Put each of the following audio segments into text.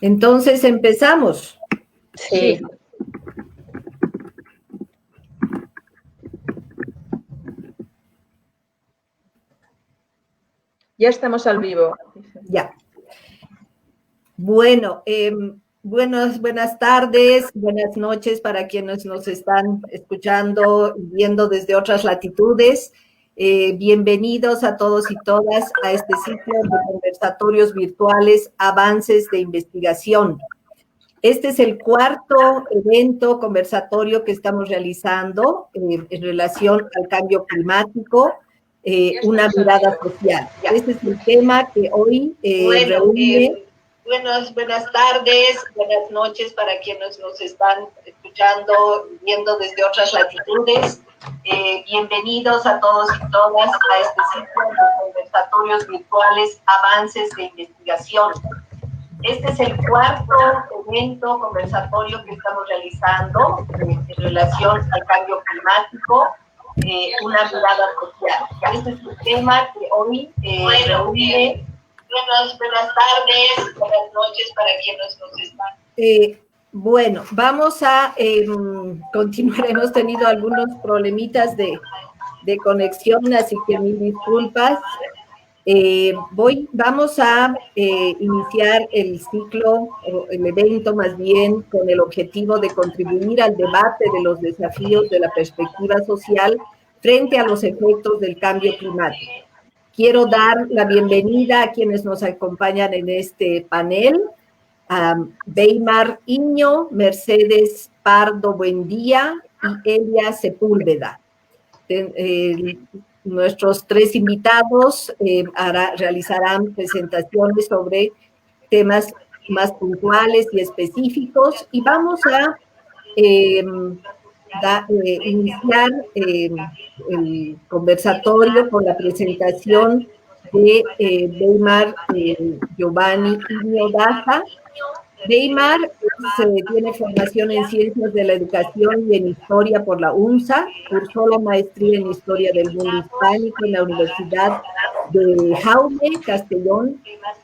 Entonces empezamos. Sí. Ya estamos al vivo. Ya. Bueno, buenas tardes, buenas noches para quienes nos están escuchando y viendo desde otras latitudes. Bienvenidos a todos y todas a este ciclo de conversatorios virtuales, avances de investigación. Este es el cuarto evento conversatorio que estamos realizando en relación al cambio climático, una mirada social. Este es el tema que hoy reúne. Buenas tardes, buenas noches para quienes nos están escuchando y viendo desde otras latitudes. Bienvenidos a todos y todas a este ciclo de conversatorios virtuales, avances de investigación. Este es el cuarto evento conversatorio que estamos realizando en relación al cambio climático, una mirada social. Este es el tema que hoy reúne. Buenas tardes, buenas noches para quienes nos están. Bueno, vamos a continuar. Hemos tenido algunos problemitas de conexión, así que mil disculpas. Vamos a iniciar el ciclo, o el evento más bien, con el objetivo de contribuir al debate de los desafíos de la perspectiva social frente a los efectos del cambio climático. Quiero dar la bienvenida a quienes nos acompañan en este panel, a Weimar Iño, Mercedes Pardo Buendía y Elia Sepúlveda. Nuestros tres invitados realizarán presentaciones sobre temas más puntuales y específicos, y vamos a iniciar el conversatorio con la presentación de Weimar Giovanni Iño Daza. Weimar tiene formación en Ciencias de la Educación y en Historia por la UNSA, cursó la maestría en Historia del Mundo Hispánico en la Universidad de Jaume Castellón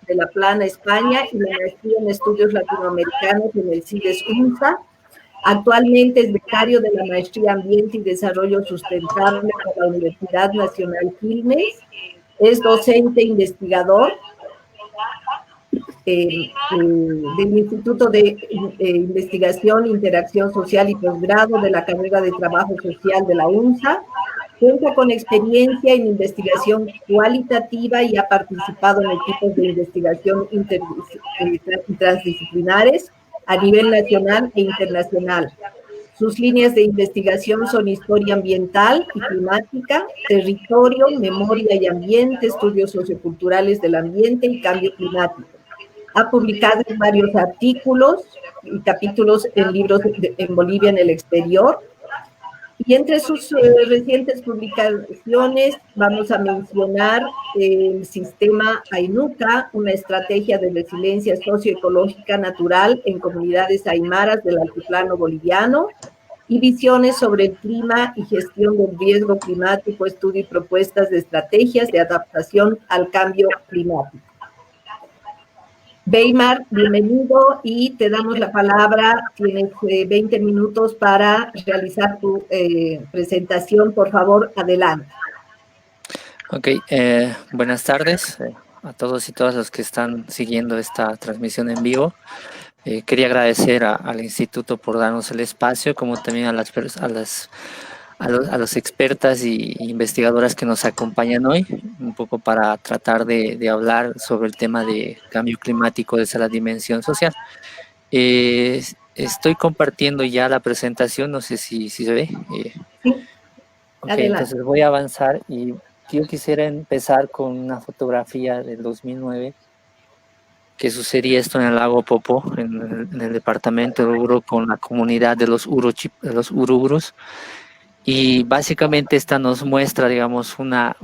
de La Plana, España, y la maestría en Estudios Latinoamericanos en el CIDES UNSA. Actualmente es becario de la Maestría Ambiente y Desarrollo Sustentable por la Universidad Nacional Quilmes, es docente investigador del Instituto de Investigación, Interacción Social y Posgrado de la carrera de Trabajo Social de la UNSA. Cuenta con experiencia en investigación cualitativa y ha participado en equipos de investigación transdisciplinares a nivel nacional e internacional. Sus líneas de investigación son historia ambiental y climática, territorio, memoria y ambiente, estudios socioculturales del ambiente y cambio climático. Ha publicado varios artículos y capítulos en libros en Bolivia en el exterior. Y entre sus recientes publicaciones vamos a mencionar el sistema AINUCA, una estrategia de resiliencia socioecológica natural en comunidades aymaras del altiplano boliviano, y visiones sobre el clima y gestión del riesgo climático, estudio y propuestas de estrategias de adaptación al cambio climático. Weimar, bienvenido y te damos la palabra. Tienes 20 minutos para realizar tu presentación. Por favor, adelante. Ok, buenas tardes a todos y todas los que están siguiendo esta transmisión en vivo. Quería agradecer al Instituto por darnos el espacio, como también a las expertas y investigadoras que nos acompañan hoy, un poco para tratar de hablar sobre el tema de cambio climático desde la dimensión social. Estoy compartiendo ya la presentación, no sé si se ve. Sí. Okay, entonces voy a avanzar y yo quisiera empezar con una fotografía del 2009 que sucedía esto en el lago Popo, en el departamento de Oruro, con la comunidad de los Urugurus. Y básicamente esta nos muestra, digamos, una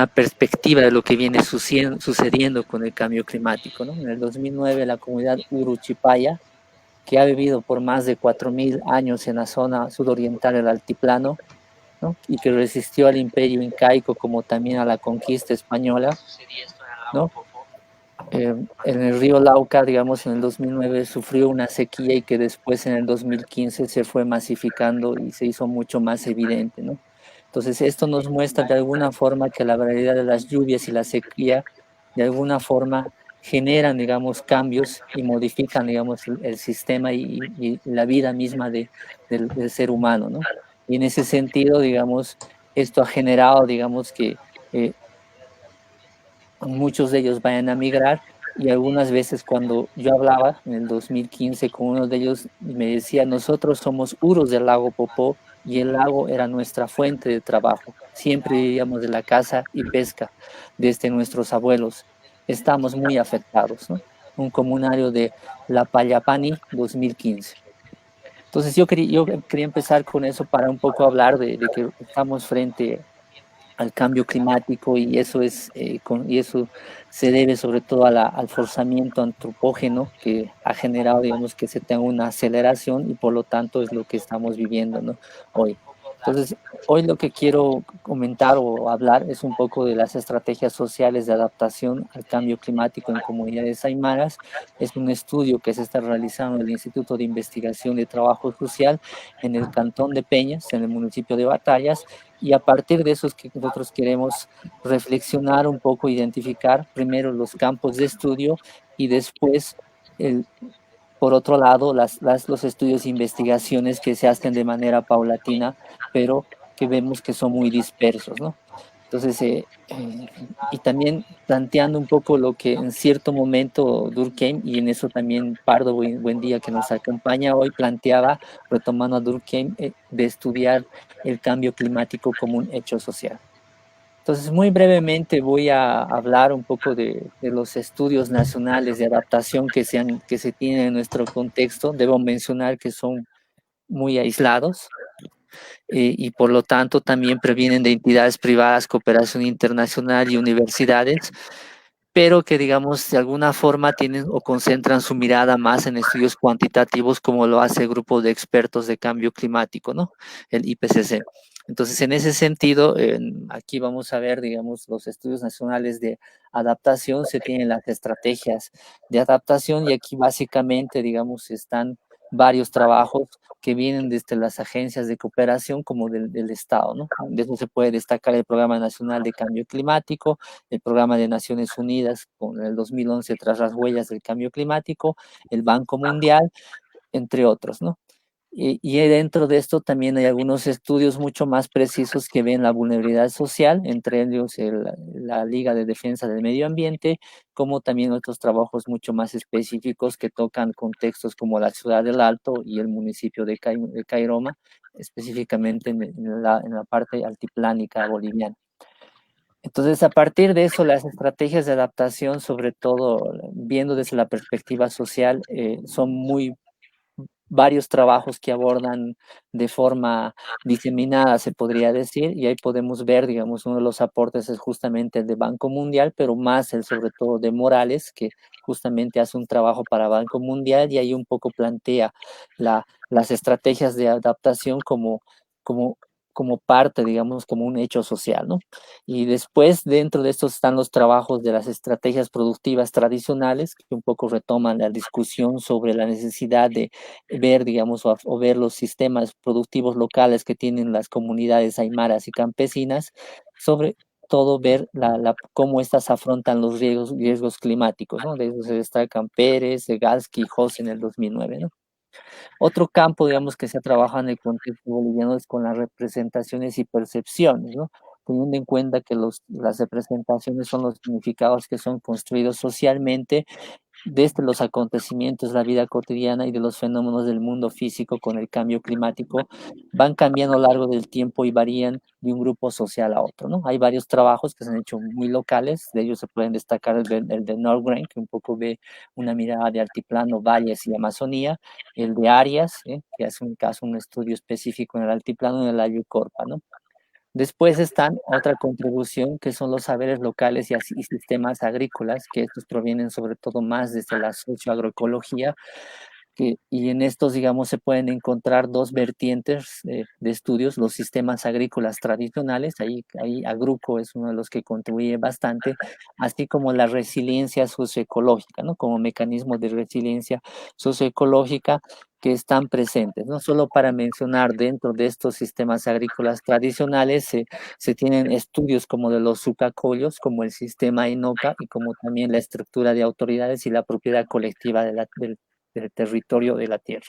perspectiva de lo que viene sucediendo con el cambio climático, ¿no? En el 2009 la comunidad Uruchipaya, que ha vivido por más de 4.000 años en la zona sudoriental del altiplano, ¿no? Y que resistió al imperio incaico como también a la conquista española, ¿no? en el río Lauca, digamos, en el 2009 sufrió una sequía y que después en el 2015 se fue masificando y se hizo mucho más evidente, ¿no? Entonces, esto nos muestra de alguna forma que la variedad de las lluvias y la sequía, de alguna forma, generan, digamos, cambios y modifican, digamos, el sistema y la vida misma del ser humano, ¿no? Y en ese sentido, digamos, esto ha generado, digamos, que eh, muchos de ellos vayan a migrar y algunas veces cuando yo hablaba en el 2015 con uno de ellos me decía, nosotros somos uros del lago Popó y el lago era nuestra fuente de trabajo. Siempre vivíamos de la caza y pesca desde nuestros abuelos. Estamos muy afectados, ¿no? Un comunario de La Payapani 2015. Entonces yo quería empezar con eso para un poco hablar de que estamos frente al cambio climático y eso y eso se debe sobre todo al forzamiento antropógeno que ha generado, digamos, que se tenga una aceleración y por lo tanto es lo que estamos viviendo, ¿no? Hoy. Entonces, hoy lo que quiero comentar o hablar es un poco de las estrategias sociales de adaptación al cambio climático en comunidades aymaras. Es un estudio que se está realizando en el Instituto de Investigación de Trabajo Social en el Cantón de Peñas, en el municipio de Batallas, y a partir de eso es que nosotros queremos reflexionar un poco, identificar primero los campos de estudio y después, el, por otro lado, los estudios e investigaciones que se hacen de manera paulatina, pero que vemos que son muy dispersos, ¿no? Entonces, y también planteando un poco lo que en cierto momento Durkheim, y en eso también Pardo, buen día que nos acompaña hoy, planteaba, retomando a Durkheim, de estudiar el cambio climático como un hecho social. Entonces, muy brevemente voy a hablar un poco de los estudios nacionales de adaptación que se tienen en nuestro contexto. Debo mencionar que son muy aislados, y por lo tanto también previenen de entidades privadas, cooperación internacional y universidades, pero que digamos de alguna forma tienen o concentran su mirada más en estudios cuantitativos como lo hace el grupo de expertos de cambio climático, ¿no? El IPCC. Entonces, en ese sentido, aquí vamos a ver, digamos, los estudios nacionales de adaptación, se tienen las estrategias de adaptación y aquí básicamente, digamos, están varios trabajos que vienen desde las agencias de cooperación como del Estado, ¿no? De eso se puede destacar el Programa Nacional de Cambio Climático, el Programa de Naciones Unidas con el 2011 tras las huellas del cambio climático, el Banco Mundial, entre otros, ¿no? Y dentro de esto también hay algunos estudios mucho más precisos que ven la vulnerabilidad social, entre ellos la Liga de Defensa del Medio Ambiente, como también otros trabajos mucho más específicos que tocan contextos como la ciudad del Alto y el municipio de Cairoma, específicamente en la parte altiplánica boliviana. Entonces, a partir de eso, las estrategias de adaptación, sobre todo viendo desde la perspectiva social, son muy varios trabajos que abordan de forma diseminada, se podría decir, y ahí podemos ver, digamos, uno de los aportes es justamente el de Banco Mundial, pero más el sobre todo de Morales, que justamente hace un trabajo para Banco Mundial y ahí un poco plantea las estrategias de adaptación como, como parte, digamos, como un hecho social, ¿no? Y después, dentro de estos están los trabajos de las estrategias productivas tradicionales, que un poco retoman la discusión sobre la necesidad de ver, digamos, o ver los sistemas productivos locales que tienen las comunidades aymaras y campesinas, sobre todo ver cómo éstas afrontan los riesgos climáticos, ¿no? De eso se destacan Pérez, Segalski y José en el 2009, ¿no? Otro campo, digamos, que se ha trabajado en el contexto boliviano es con las representaciones y percepciones, ¿no? Teniendo en cuenta que las representaciones son los significados que son construidos socialmente desde los acontecimientos, la vida cotidiana y de los fenómenos del mundo físico con el cambio climático, van cambiando a lo largo del tiempo y varían de un grupo social a otro, ¿no? Hay varios trabajos que se han hecho muy locales, de ellos se pueden destacar el de Nordgren, que un poco ve una mirada de altiplano, valles y Amazonía, el de Arias, que hace un caso, un estudio específico en el altiplano y en la Yucorpa, ¿no? Después están otra contribución que son los saberes locales y sistemas agrícolas, que estos provienen sobre todo más desde la socioagroecología, y en estos, digamos, se pueden encontrar dos vertientes de estudios: los sistemas agrícolas tradicionales, ahí Agruco es uno de los que contribuye bastante, así como la resiliencia socioecológica, ¿no? Como mecanismos de resiliencia socioecológica que están presentes, no solo para mencionar dentro de estos sistemas agrícolas tradicionales. Se tienen estudios como de los sucacollos, como el sistema INOCA, y como también la estructura de autoridades y la propiedad colectiva del territorio de la tierra.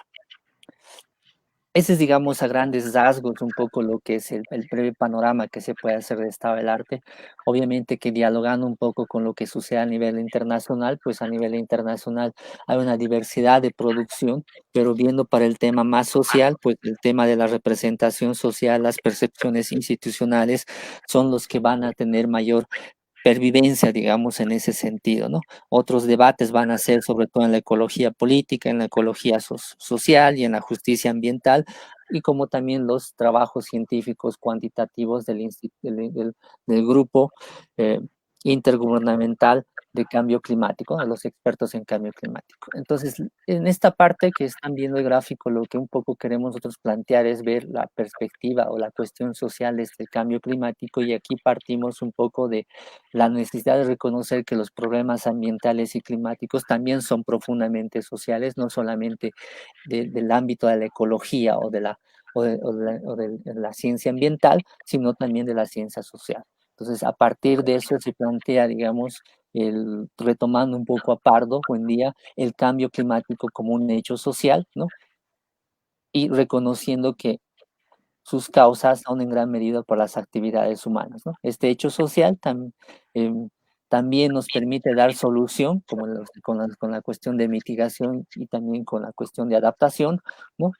Ese es, digamos, a grandes rasgos un poco lo que es el breve panorama que se puede hacer de estado del arte. Obviamente que dialogando un poco con lo que sucede a nivel internacional, pues a nivel internacional hay una diversidad de producción, pero viendo para el tema más social, pues el tema de la representación social, las percepciones institucionales son los que van a tener mayor pervivencia, digamos, en ese sentido, ¿no? Otros debates van a ser sobre todo en la ecología política, en la ecología social y en la justicia ambiental, y como también los trabajos científicos cuantitativos del grupo eh, intergubernamental de cambio climático, de los expertos en cambio climático. Entonces, en esta parte que están viendo el gráfico, lo que un poco queremos nosotros plantear es ver la perspectiva o la cuestión social de este cambio climático, y aquí partimos un poco de la necesidad de reconocer que los problemas ambientales y climáticos también son profundamente sociales, no solamente del ámbito de la ecología o de la ciencia ambiental, sino también de la ciencia social. Entonces, a partir de eso se plantea, digamos, retomando un poco a Pardo, buen día, el cambio climático como un hecho social, ¿no? Y reconociendo que sus causas son en gran medida por las actividades humanas, ¿no? Este hecho social también nos permite dar solución, como con la cuestión de mitigación y también con la cuestión de adaptación, ¿no?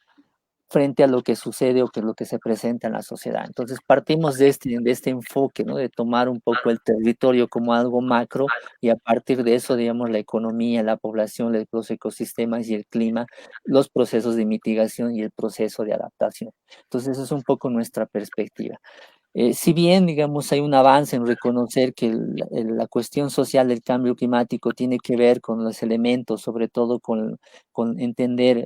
Frente a lo que sucede o que es lo que se presenta en la sociedad. Entonces partimos de este enfoque, ¿no? De tomar un poco el territorio como algo macro, y a partir de eso, digamos, la economía, la población, los ecosistemas y el clima, los procesos de mitigación y el proceso de adaptación. Entonces eso es un poco nuestra perspectiva. Si bien, digamos, hay un avance en reconocer que la cuestión social del cambio climático tiene que ver con los elementos, sobre todo con entender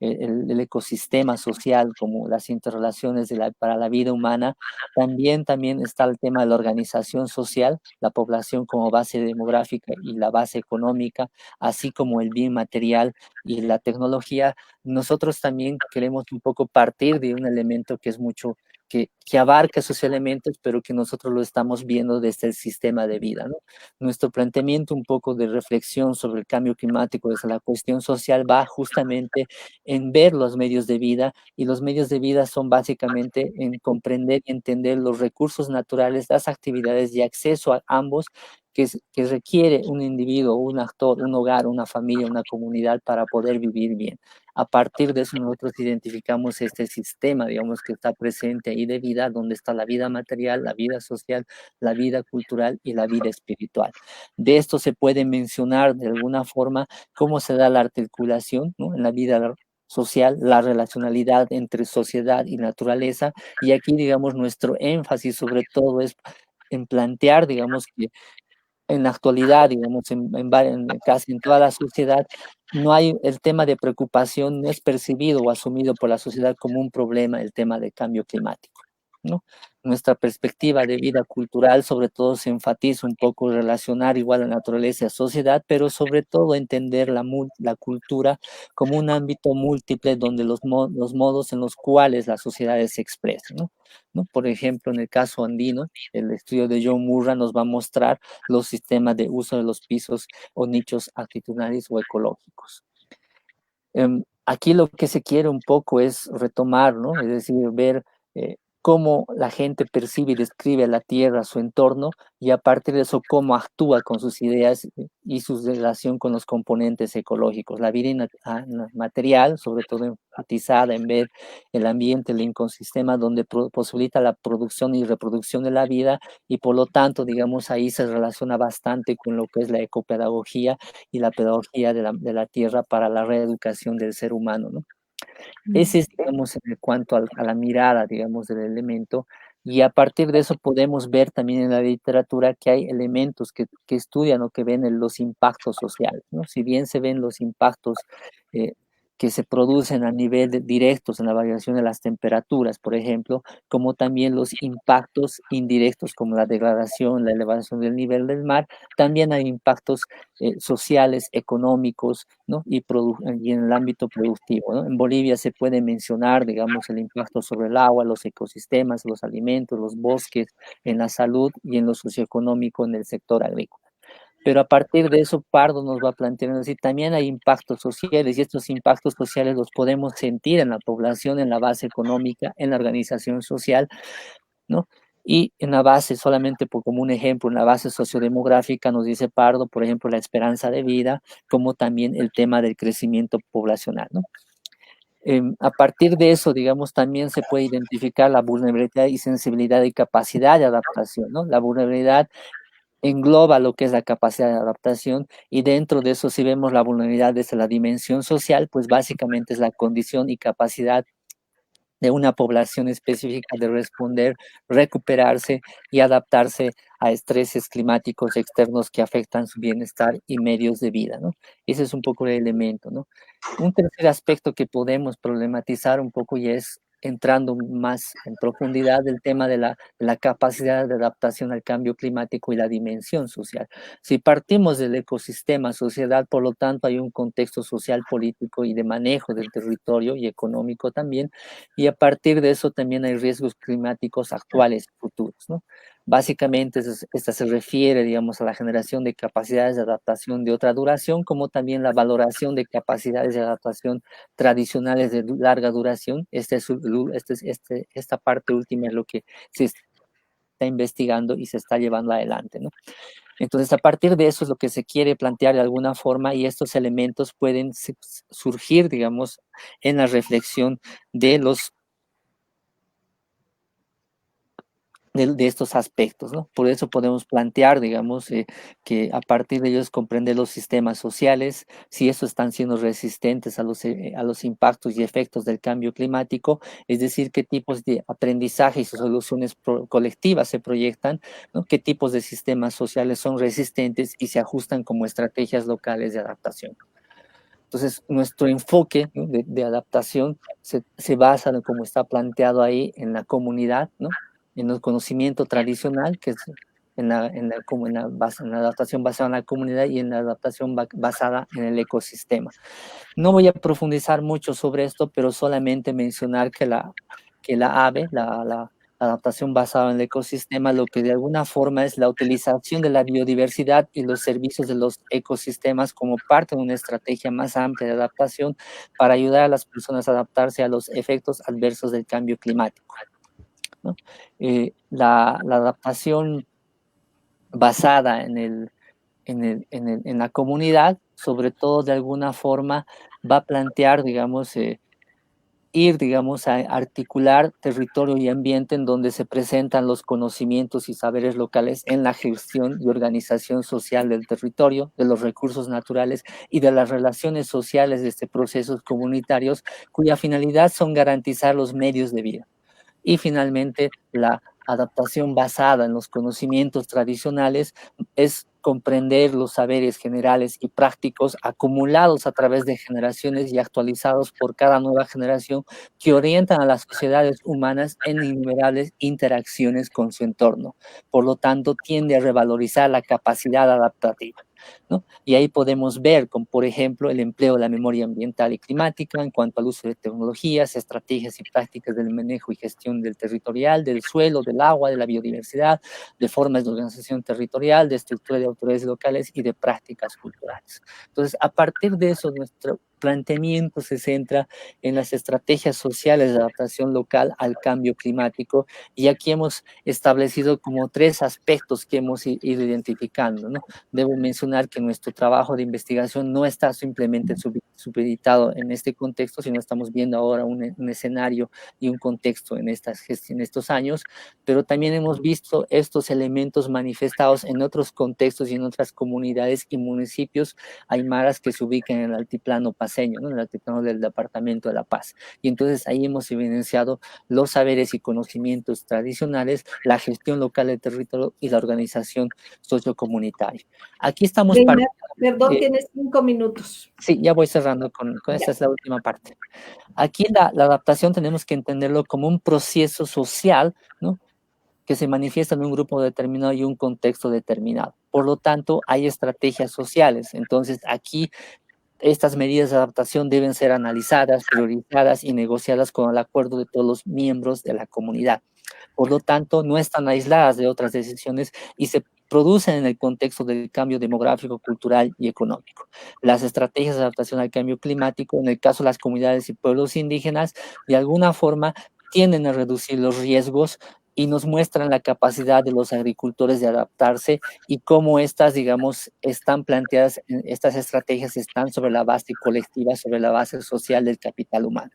el ecosistema social como las interrelaciones para la vida humana, también está el tema de la organización social, la población como base demográfica y la base económica, así como el bien material y la tecnología. Nosotros también queremos un poco partir de un elemento que es mucho que abarca esos elementos, pero que nosotros lo estamos viendo desde el sistema de vida, ¿no? Nuestro planteamiento un poco de reflexión sobre el cambio climático desde la cuestión social va justamente en ver los medios de vida, y los medios de vida son básicamente en comprender y entender los recursos naturales, las actividades y acceso a ambos que requiere un individuo, un actor, un hogar, una familia, una comunidad para poder vivir bien. A partir de eso nosotros identificamos este sistema, digamos, que está presente ahí de vida, donde está la vida material, la vida social, la vida cultural y la vida espiritual. De esto se puede mencionar de alguna forma cómo se da la articulación, ¿no? En la vida social, la relacionalidad entre sociedad y naturaleza, y aquí, digamos, nuestro énfasis sobre todo es en plantear, digamos, que en la actualidad, digamos, casi en toda la sociedad, no hay el tema de preocupación, no es percibido o asumido por la sociedad como un problema el tema de cambio climático, ¿no? Nuestra perspectiva de vida cultural sobre todo se enfatiza un poco relacionar igual la naturaleza y sociedad, pero sobre todo entender la cultura como un ámbito múltiple donde los modos en los cuales las sociedades se expresan, ¿no? ¿No? Por ejemplo, en el caso andino, el estudio de John Murray nos va a mostrar los sistemas de uso de los pisos o nichos actitudinales o ecológicos. Aquí lo que se quiere un poco es retomar, ¿no? Es decir, ver cómo la gente percibe y describe a la Tierra, su entorno, y a partir de eso cómo actúa con sus ideas y su relación con los componentes ecológicos. La vida material, sobre todo enfatizada en ver el ambiente, el ecosistema, donde posibilita la producción y reproducción de la vida, y por lo tanto, digamos, ahí se relaciona bastante con lo que es la ecopedagogía y la pedagogía de la tierra para la reeducación del ser humano, ¿no? Ese es, digamos, en cuanto a la mirada, digamos, del elemento, y a partir de eso podemos ver también en la literatura que hay elementos que estudian o que ven los impactos sociales, ¿no? Si bien se ven los impactos que se producen a nivel directos en la variación de las temperaturas, por ejemplo, como también los impactos indirectos como la degradación, la elevación del nivel del mar. También hay impactos sociales, económicos, ¿no? y en el ámbito productivo, ¿no? En Bolivia se puede mencionar, digamos, el impacto sobre el agua, los ecosistemas, los alimentos, los bosques, en la salud y en lo socioeconómico en el sector agrícola. Pero a partir de eso, Pardo nos va planteando decir, también hay impactos sociales y estos impactos sociales los podemos sentir en la población, en la base económica, en la organización social, ¿no? Y en la base, solamente como un ejemplo, en la base sociodemográfica nos dice Pardo, por ejemplo, la esperanza de vida, como también el tema del crecimiento poblacional, ¿no? A partir de eso, digamos, también se puede identificar la vulnerabilidad y sensibilidad y capacidad de adaptación, ¿no? La vulnerabilidad engloba lo que es la capacidad de adaptación y dentro de eso si vemos la vulnerabilidad desde la dimensión social, pues básicamente es la condición y capacidad de una población específica de responder, recuperarse y adaptarse a estreses climáticos externos que afectan su bienestar y medios de vida, ¿no? Ese es un poco el elemento, ¿no? Un tercer aspecto que podemos problematizar un poco y es entrando más en profundidad del tema de la capacidad de adaptación al cambio climático y la dimensión social. Si partimos del ecosistema, sociedad, por lo tanto hay un contexto social, político y de manejo del territorio y económico también, y a partir de eso también hay riesgos climáticos actuales y futuros, ¿no? Básicamente, esta se refiere, digamos, a la generación de capacidades de adaptación de otra duración, como también la valoración de capacidades de adaptación tradicionales de larga duración. Esta parte última es lo que se está investigando y se está llevando adelante, ¿no? Entonces, a partir de eso es lo que se quiere plantear de alguna forma y estos elementos pueden surgir, digamos, en la reflexión de los de estos aspectos, ¿no? Por eso podemos plantear, digamos, que a partir de ellos comprender los sistemas sociales, si estos están siendo resistentes a los impactos y efectos del cambio climático, es decir, qué tipos de aprendizaje y soluciones colectivas se proyectan, ¿no? Qué tipos de sistemas sociales son resistentes y se ajustan como estrategias locales de adaptación. Entonces, nuestro enfoque, ¿no? de adaptación se basa, como está planteado ahí, en la comunidad, ¿no? En el conocimiento tradicional, que es en la adaptación basada en la comunidad y en la adaptación basada en el ecosistema. No voy a profundizar mucho sobre esto, pero solamente mencionar que la ABE, la adaptación basada en el ecosistema, lo que de alguna forma es la utilización de la biodiversidad y los servicios de los ecosistemas como parte de una estrategia más amplia de adaptación para ayudar a las personas a adaptarse a los efectos adversos del cambio climático, ¿no? La adaptación basada en la comunidad, sobre todo de alguna forma, va a plantear, digamos, digamos, a articular territorio y ambiente en donde se presentan los conocimientos y saberes locales en la gestión y organización social del territorio, de los recursos naturales y de las relaciones sociales de procesos comunitarios, cuya finalidad son garantizar los medios de vida. Y finalmente, la adaptación basada en los conocimientos tradicionales es comprender los saberes generales y prácticos acumulados a través de generaciones y actualizados por cada nueva generación que orientan a las sociedades humanas en innumerables interacciones con su entorno. Por lo tanto, tiende a revalorizar la capacidad adaptativa, ¿no? Y ahí podemos ver, como por ejemplo, el empleo de la memoria ambiental y climática en cuanto al uso de tecnologías, estrategias y prácticas del manejo y gestión del territorial, del suelo, del agua, de la biodiversidad, de formas de organización territorial, de estructura de autoridades locales y de prácticas culturales. Entonces, a partir de eso, nuestro planteamiento se centra en las estrategias sociales de adaptación local al cambio climático y aquí hemos establecido como 3 aspectos que hemos ido identificando, ¿no? Debo mencionar que nuestro trabajo de investigación no está simplemente supeditado en este contexto, sino estamos viendo ahora un escenario y un contexto en estos años, pero también hemos visto estos elementos manifestados en otros contextos y en otras comunidades y municipios aymaras que se ubican en el altiplano pacífico paseño, ¿no? En el altiplano del departamento de La Paz. Y entonces ahí hemos evidenciado los saberes y conocimientos tradicionales, la gestión local del territorio y la organización sociocomunitaria. Aquí estamos... Perdón, tienes 5 minutos. Sí, ya voy cerrando con esta es la última parte. Aquí la adaptación tenemos que entenderlo como un proceso social, ¿no? Que se manifiesta en un grupo determinado y un contexto determinado. Por lo tanto, hay estrategias sociales. Entonces, aquí estas medidas de adaptación deben ser analizadas, priorizadas y negociadas con el acuerdo de todos los miembros de la comunidad. Por lo tanto, no están aisladas de otras decisiones y se producen en el contexto del cambio demográfico, cultural y económico. Las estrategias de adaptación al cambio climático, en el caso de las comunidades y pueblos indígenas, de alguna forma tienden a reducir los riesgos y nos muestran la capacidad de los agricultores de adaptarse y cómo estas, digamos, están planteadas, estas estrategias están sobre la base colectiva, sobre la base social del capital humano.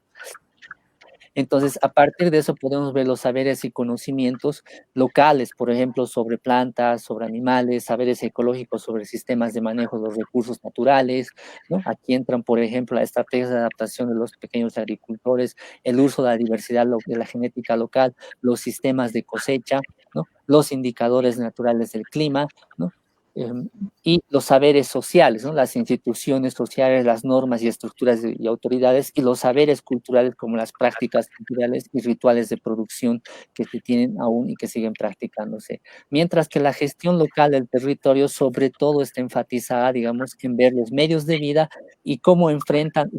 Entonces, a partir de eso podemos ver los saberes y conocimientos locales, por ejemplo, sobre plantas, sobre animales, saberes ecológicos sobre sistemas de manejo de los recursos naturales, ¿no? Aquí entran, por ejemplo, las estrategias de adaptación de los pequeños agricultores, el uso de la diversidad de la genética local, los sistemas de cosecha, ¿no? Los indicadores naturales del clima, ¿no? Y los saberes sociales, ¿no? Las instituciones sociales, las normas y estructuras y autoridades, y los saberes culturales como las prácticas culturales y rituales de producción que se tienen aún y que siguen practicándose. Mientras que la gestión local del territorio sobre todo está enfatizada, digamos, en ver los medios de vida y cómo enfrentan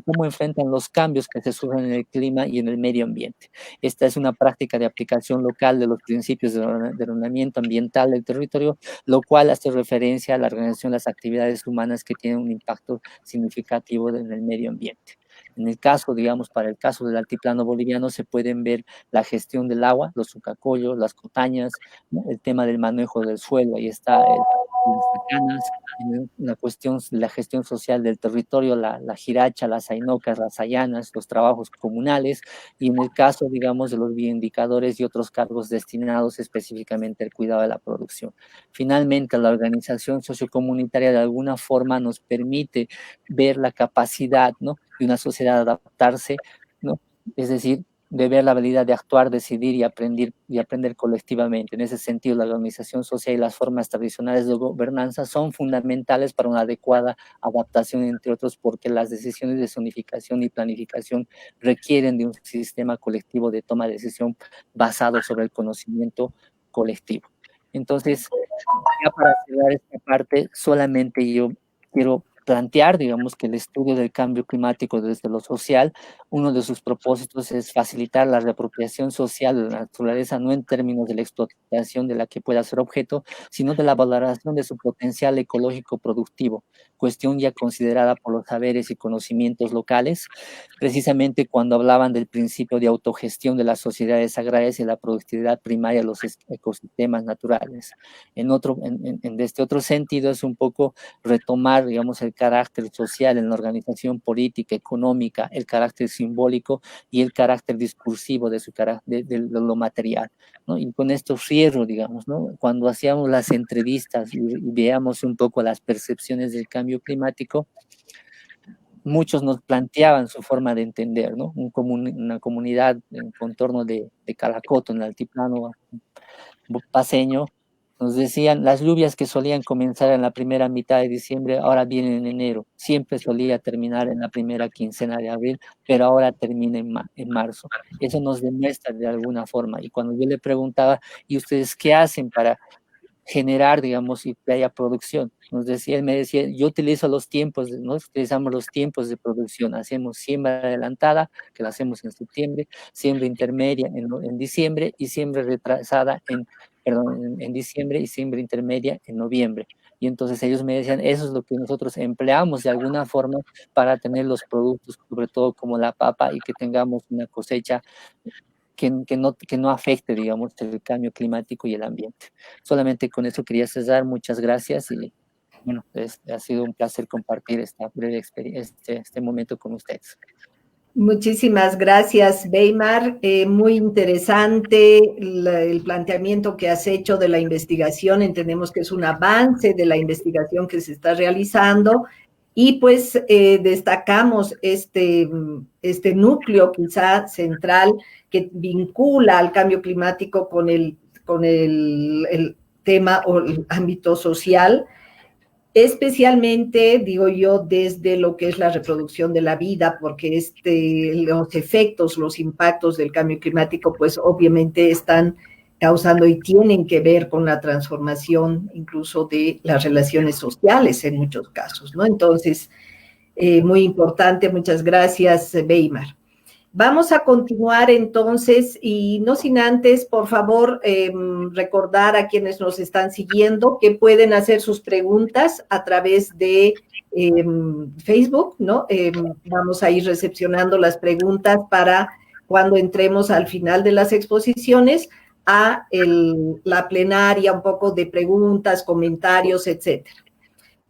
los cambios que se surgen en el clima y en el medio ambiente. Esta es una práctica de aplicación local de los principios de ordenamiento ambiental del territorio, lo cual hace referencia a la organización de las actividades humanas que tienen un impacto significativo en el medio ambiente. En el caso, digamos, para el caso del altiplano boliviano, se pueden ver la gestión del agua, los sucacollos, las cotañas, ¿no? El tema del manejo del suelo, ahí está las canas, la cuestión, la gestión social del territorio, la jiracha, las ainocas, las ayanas, los trabajos comunales, y en el caso, digamos, de los bioindicadores y otros cargos destinados específicamente al cuidado de la producción. Finalmente, la organización sociocomunitaria de alguna forma nos permite ver la capacidad, ¿no?, de una sociedad de adaptarse, ¿no? Es decir, de ver la habilidad de actuar, decidir y aprender colectivamente. En ese sentido, la organización social y las formas tradicionales de gobernanza son fundamentales para una adecuada adaptación, entre otros, porque las decisiones de zonificación y planificación requieren de un sistema colectivo de toma de decisión basado sobre el conocimiento colectivo. Entonces, ya para cerrar esta parte, solamente yo quiero plantear, digamos, que el estudio del cambio climático desde lo social, uno de sus propósitos es facilitar la reapropiación social de la naturaleza, no en términos de la explotación de la que pueda ser objeto, sino de la valoración de su potencial ecológico productivo, cuestión ya considerada por los saberes y conocimientos locales, precisamente cuando hablaban del principio de autogestión de las sociedades agrarias y la productividad primaria de los ecosistemas naturales. De este otro sentido es un poco retomar, digamos, el carácter social en la organización política, económica, el carácter simbólico y el carácter discursivo de lo material, ¿no? Y con esto cierro, digamos, ¿no? Cuando hacíamos las entrevistas y veamos un poco las percepciones del cambio climático, muchos nos planteaban su forma de entender, ¿no? Una comunidad en contorno de Calacoto, en el altiplano paseño, nos decían, las lluvias que solían comenzar en la primera mitad de diciembre, ahora vienen en enero. Siempre solía terminar en la primera quincena de abril, pero ahora termina en marzo. Eso nos demuestra de alguna forma. Y cuando yo le preguntaba, ¿y ustedes qué hacen para generar, digamos, y que haya producción? Él me decía, yo utilizo los tiempos, utilizamos los tiempos de producción, hacemos siembra adelantada, que la hacemos en septiembre, siembra intermedia en diciembre y siembra retrasada en diciembre y siembra intermedia en noviembre. Y entonces ellos me decían, eso es lo que nosotros empleamos de alguna forma para tener los productos, sobre todo como la papa, y que tengamos una cosecha que no afecte, digamos, el cambio climático y el ambiente. Solamente con eso quería cerrar. Muchas gracias y bueno, ha sido un placer compartir esta breve experiencia, este momento con ustedes. Muchísimas gracias, Weimar. Muy interesante el planteamiento que has hecho de la investigación. Entendemos que es un avance de la investigación que se está realizando Y pues destacamos este núcleo quizá central que vincula al cambio climático con el tema o el ámbito social, especialmente, digo yo, desde lo que es la reproducción de la vida, porque los efectos, los impactos del cambio climático, pues obviamente están causando y tienen que ver con la transformación incluso de las relaciones sociales en muchos casos, ¿no? Entonces, muy importante, muchas gracias, Weimar. Vamos a continuar entonces y no sin antes, por favor, recordar a quienes nos están siguiendo que pueden hacer sus preguntas a través de Facebook, ¿no? Vamos a ir recepcionando las preguntas para cuando entremos al final de las exposiciones a la plenaria, un poco de preguntas, comentarios, etcétera.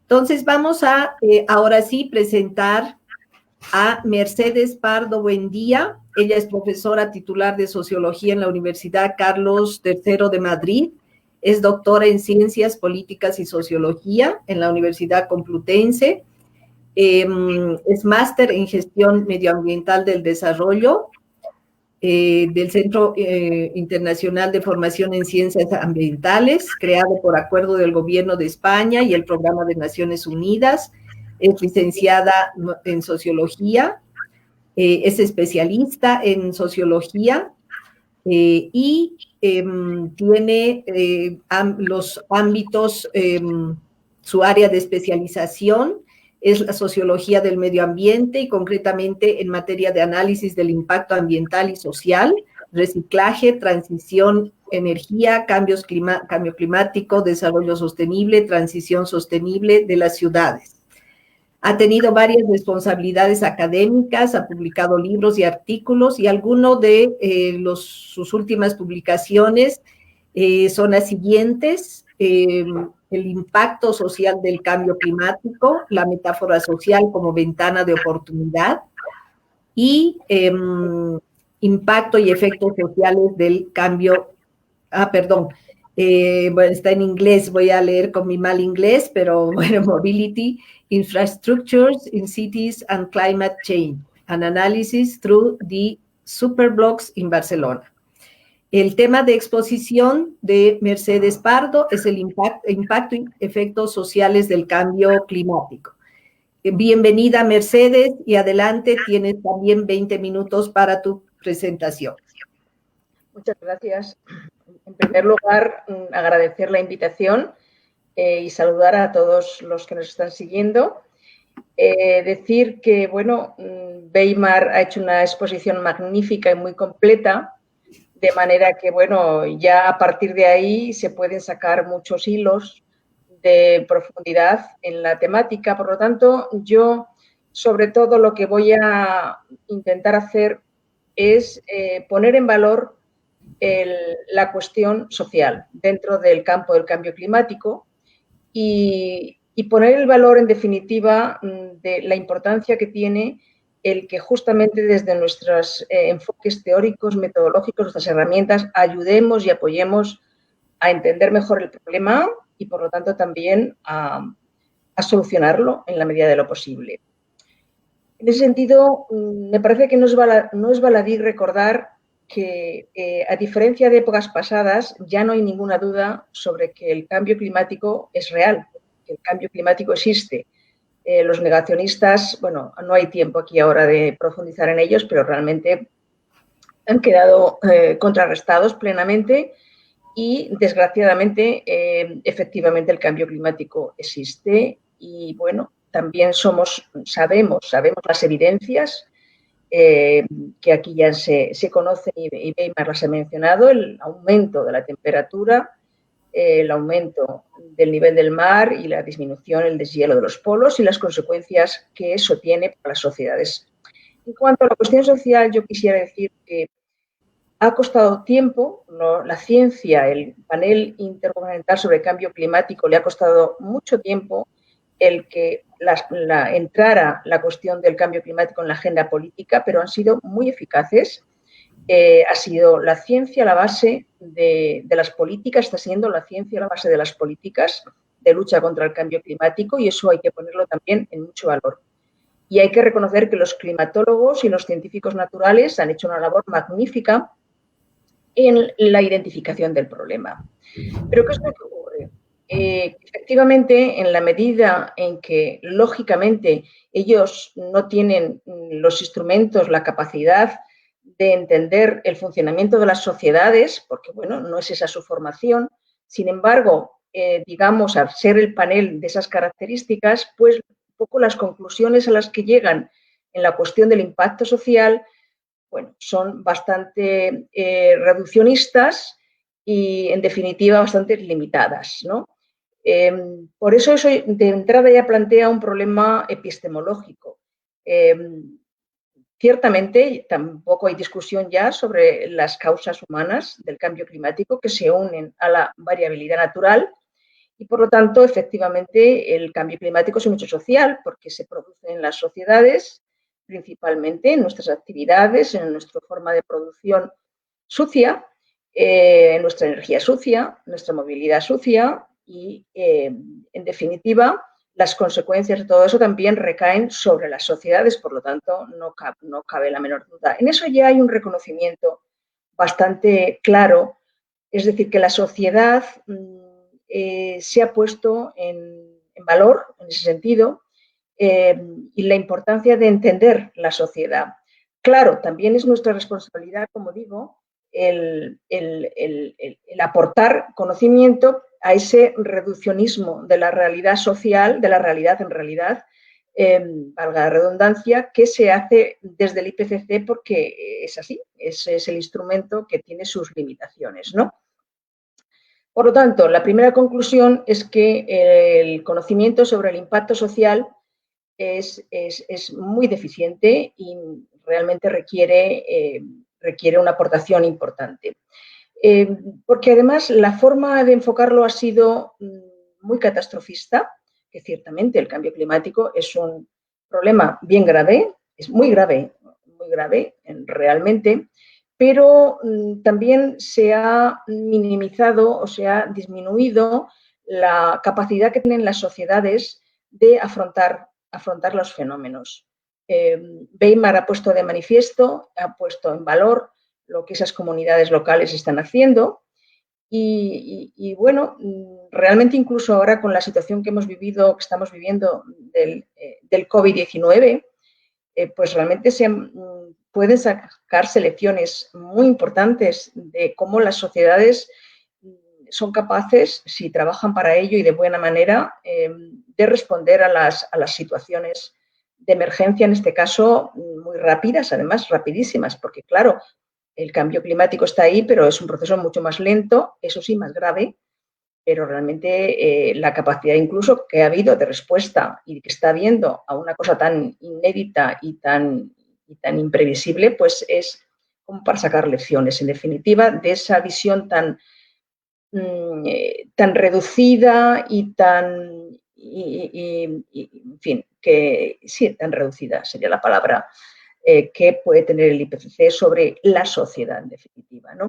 Entonces vamos a ahora sí presentar a Mercedes Pardo Buendía. Ella es profesora titular de Sociología en la Universidad Carlos III de Madrid. Es doctora en Ciencias Políticas y Sociología en la Universidad Complutense. Es máster en Gestión Medioambiental del Desarrollo del Centro Internacional de Formación en Ciencias Ambientales, creado por acuerdo del Gobierno de España y el Programa de Naciones Unidas. Es licenciada en Sociología, es especialista en Sociología y tiene los ámbitos, su área de especialización es la Sociología del Medio Ambiente y concretamente en materia de análisis del impacto ambiental y social, reciclaje, transición, energía, cambio climático, desarrollo sostenible, transición sostenible de las ciudades. Ha tenido varias responsabilidades académicas, ha publicado libros y artículos y algunos de sus últimas publicaciones son las siguientes: el impacto social del cambio climático, la metáfora social como ventana de oportunidad y impacto y efectos sociales del cambio. Bueno, está en inglés, voy a leer con mi mal inglés, pero bueno, Mobility, Infrastructures in Cities and Climate Change, an Analysis through the Superblocks in Barcelona. El tema de exposición de Mercedes Pardo es el impacto y efectos sociales del cambio climático. Bienvenida, Mercedes, y adelante, tienes también 20 minutos para tu presentación. Muchas gracias. En primer lugar, agradecer la invitación y saludar a todos los que nos están siguiendo. Decir que, bueno, Weimar ha hecho una exposición magnífica y muy completa, de manera que, bueno, ya a partir de ahí se pueden sacar muchos hilos de profundidad en la temática. Por lo tanto, yo, sobre todo, lo que voy a intentar hacer es poner en valor la cuestión social dentro del campo del cambio climático y poner el valor, en definitiva, de la importancia que tiene el que justamente desde nuestros enfoques teóricos, metodológicos, nuestras herramientas, ayudemos y apoyemos a entender mejor el problema y, por lo tanto, también a solucionarlo en la medida de lo posible. En ese sentido, me parece que no es baladí recordar que, a diferencia de épocas pasadas, ya no hay ninguna duda sobre que el cambio climático es real, que el cambio climático existe. Los negacionistas, bueno, no hay tiempo aquí ahora de profundizar en ellos, pero realmente han quedado contrarrestados plenamente y, desgraciadamente, efectivamente el cambio climático existe y, bueno, también sabemos las evidencias que aquí ya se conocen y Weimar las ha mencionado: el aumento de la temperatura, el aumento del nivel del mar y la disminución, el deshielo de los polos y las consecuencias que eso tiene para las sociedades. En cuanto a la cuestión social, yo quisiera decir que ha costado tiempo, la ciencia, el panel intergubernamental sobre el cambio climático, le ha costado mucho tiempo el que entrara la cuestión del cambio climático en la agenda política, pero han sido muy eficaces. Ha sido la ciencia la base de las políticas, está siendo la ciencia la base de las políticas de lucha contra el cambio climático y eso hay que ponerlo también en mucho valor. Y hay que reconocer que los climatólogos y los científicos naturales han hecho una labor magnífica en la identificación del problema. Pero ¿qué es lo que ocurre? Efectivamente, en la medida en que, lógicamente, ellos no tienen los instrumentos, la capacidad de entender el funcionamiento de las sociedades, porque, bueno, no es esa su formación, sin embargo, digamos, al ser el panel de esas características, pues un poco las conclusiones a las que llegan en la cuestión del impacto social, bueno, son bastante reduccionistas y, en definitiva, bastante limitadas, ¿no? Por eso de entrada ya plantea un problema epistemológico. Ciertamente, tampoco hay discusión ya sobre las causas humanas del cambio climático que se unen a la variabilidad natural y, por lo tanto, efectivamente, el cambio climático es un hecho social porque se produce en las sociedades, principalmente en nuestras actividades, en nuestra forma de producción sucia, nuestra energía sucia, nuestra movilidad sucia y, en definitiva, las consecuencias de todo eso también recaen sobre las sociedades, por lo tanto, no cabe la menor duda. En eso ya hay un reconocimiento bastante claro, es decir, que la sociedad se ha puesto en valor en ese sentido y la importancia de entender la sociedad. Claro, también es nuestra responsabilidad, como digo, el aportar conocimiento a ese reduccionismo de la realidad social, de la realidad en realidad, valga la redundancia, que se hace desde el IPCC porque es así, ese es el instrumento que tiene sus limitaciones, ¿no? Por lo tanto, la primera conclusión es que el conocimiento sobre el impacto social es muy deficiente y realmente requiere una aportación importante. Porque además la forma de enfocarlo ha sido muy catastrofista, que ciertamente el cambio climático es un problema bien grave, es muy grave realmente, pero también se ha minimizado o se ha disminuido la capacidad que tienen las sociedades de afrontar los fenómenos. Weimar ha puesto de manifiesto, ha puesto en valor lo que esas comunidades locales están haciendo y bueno, realmente incluso ahora con la situación que hemos vivido, que estamos viviendo del COVID-19, pues realmente pueden sacarse lecciones muy importantes de cómo las sociedades son capaces, si trabajan para ello y de buena manera, de responder a las situaciones de emergencia, en este caso, muy rápidas, además rapidísimas, porque claro, el cambio climático está ahí, pero es un proceso mucho más lento, eso sí, más grave, pero realmente la capacidad incluso que ha habido de respuesta y que está habiendo a una cosa tan inédita y tan imprevisible, pues es como para sacar lecciones, en definitiva, de esa visión tan reducida y tan, en fin, que sí, tan reducida sería la palabra, que puede tener el IPCC sobre la sociedad, en definitiva, ¿no?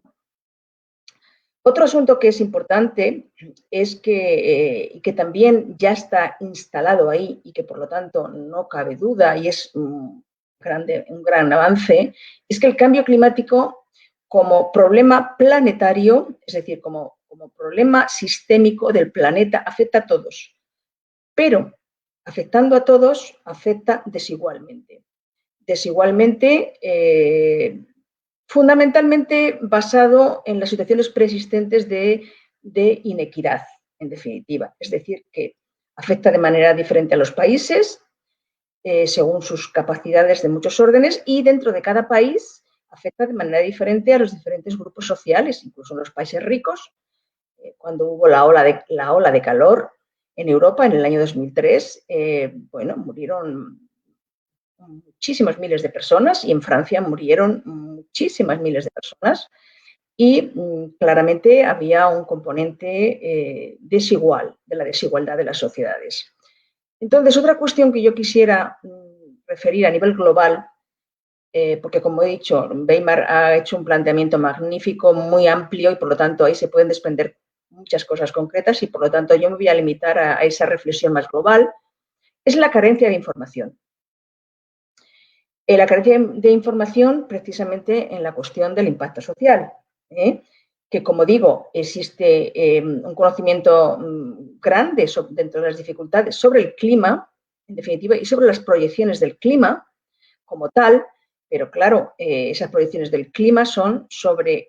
Otro asunto que es importante es que también ya está instalado ahí y que, por lo tanto, no cabe duda y es un gran avance, es que el cambio climático como problema planetario, es decir, como problema sistémico del planeta, afecta a todos, pero afectando a todos, afecta desigualmente. Fundamentalmente basado en las situaciones preexistentes de inequidad, en definitiva. Es decir, que afecta de manera diferente a los países, según sus capacidades de muchos órdenes, y dentro de cada país afecta de manera diferente a los diferentes grupos sociales, incluso en los países ricos. Cuando hubo la ola de calor en Europa en el año 2003, bueno, murieron muchísimas miles de personas y en Francia murieron muchísimas miles de personas y claramente había un componente desigual, de la desigualdad de las sociedades. Entonces, otra cuestión que yo quisiera referir a nivel global, porque como he dicho, Weimar ha hecho un planteamiento magnífico, muy amplio y por lo tanto ahí se pueden desprender muchas cosas concretas y, por lo tanto, yo me voy a limitar a esa reflexión más global, es la carencia de información. La carencia de información precisamente en la cuestión del impacto social, que, como digo, existe un conocimiento grande dentro de las dificultades sobre el clima, en definitiva, y sobre las proyecciones del clima como tal, pero claro, esas proyecciones del clima son sobre,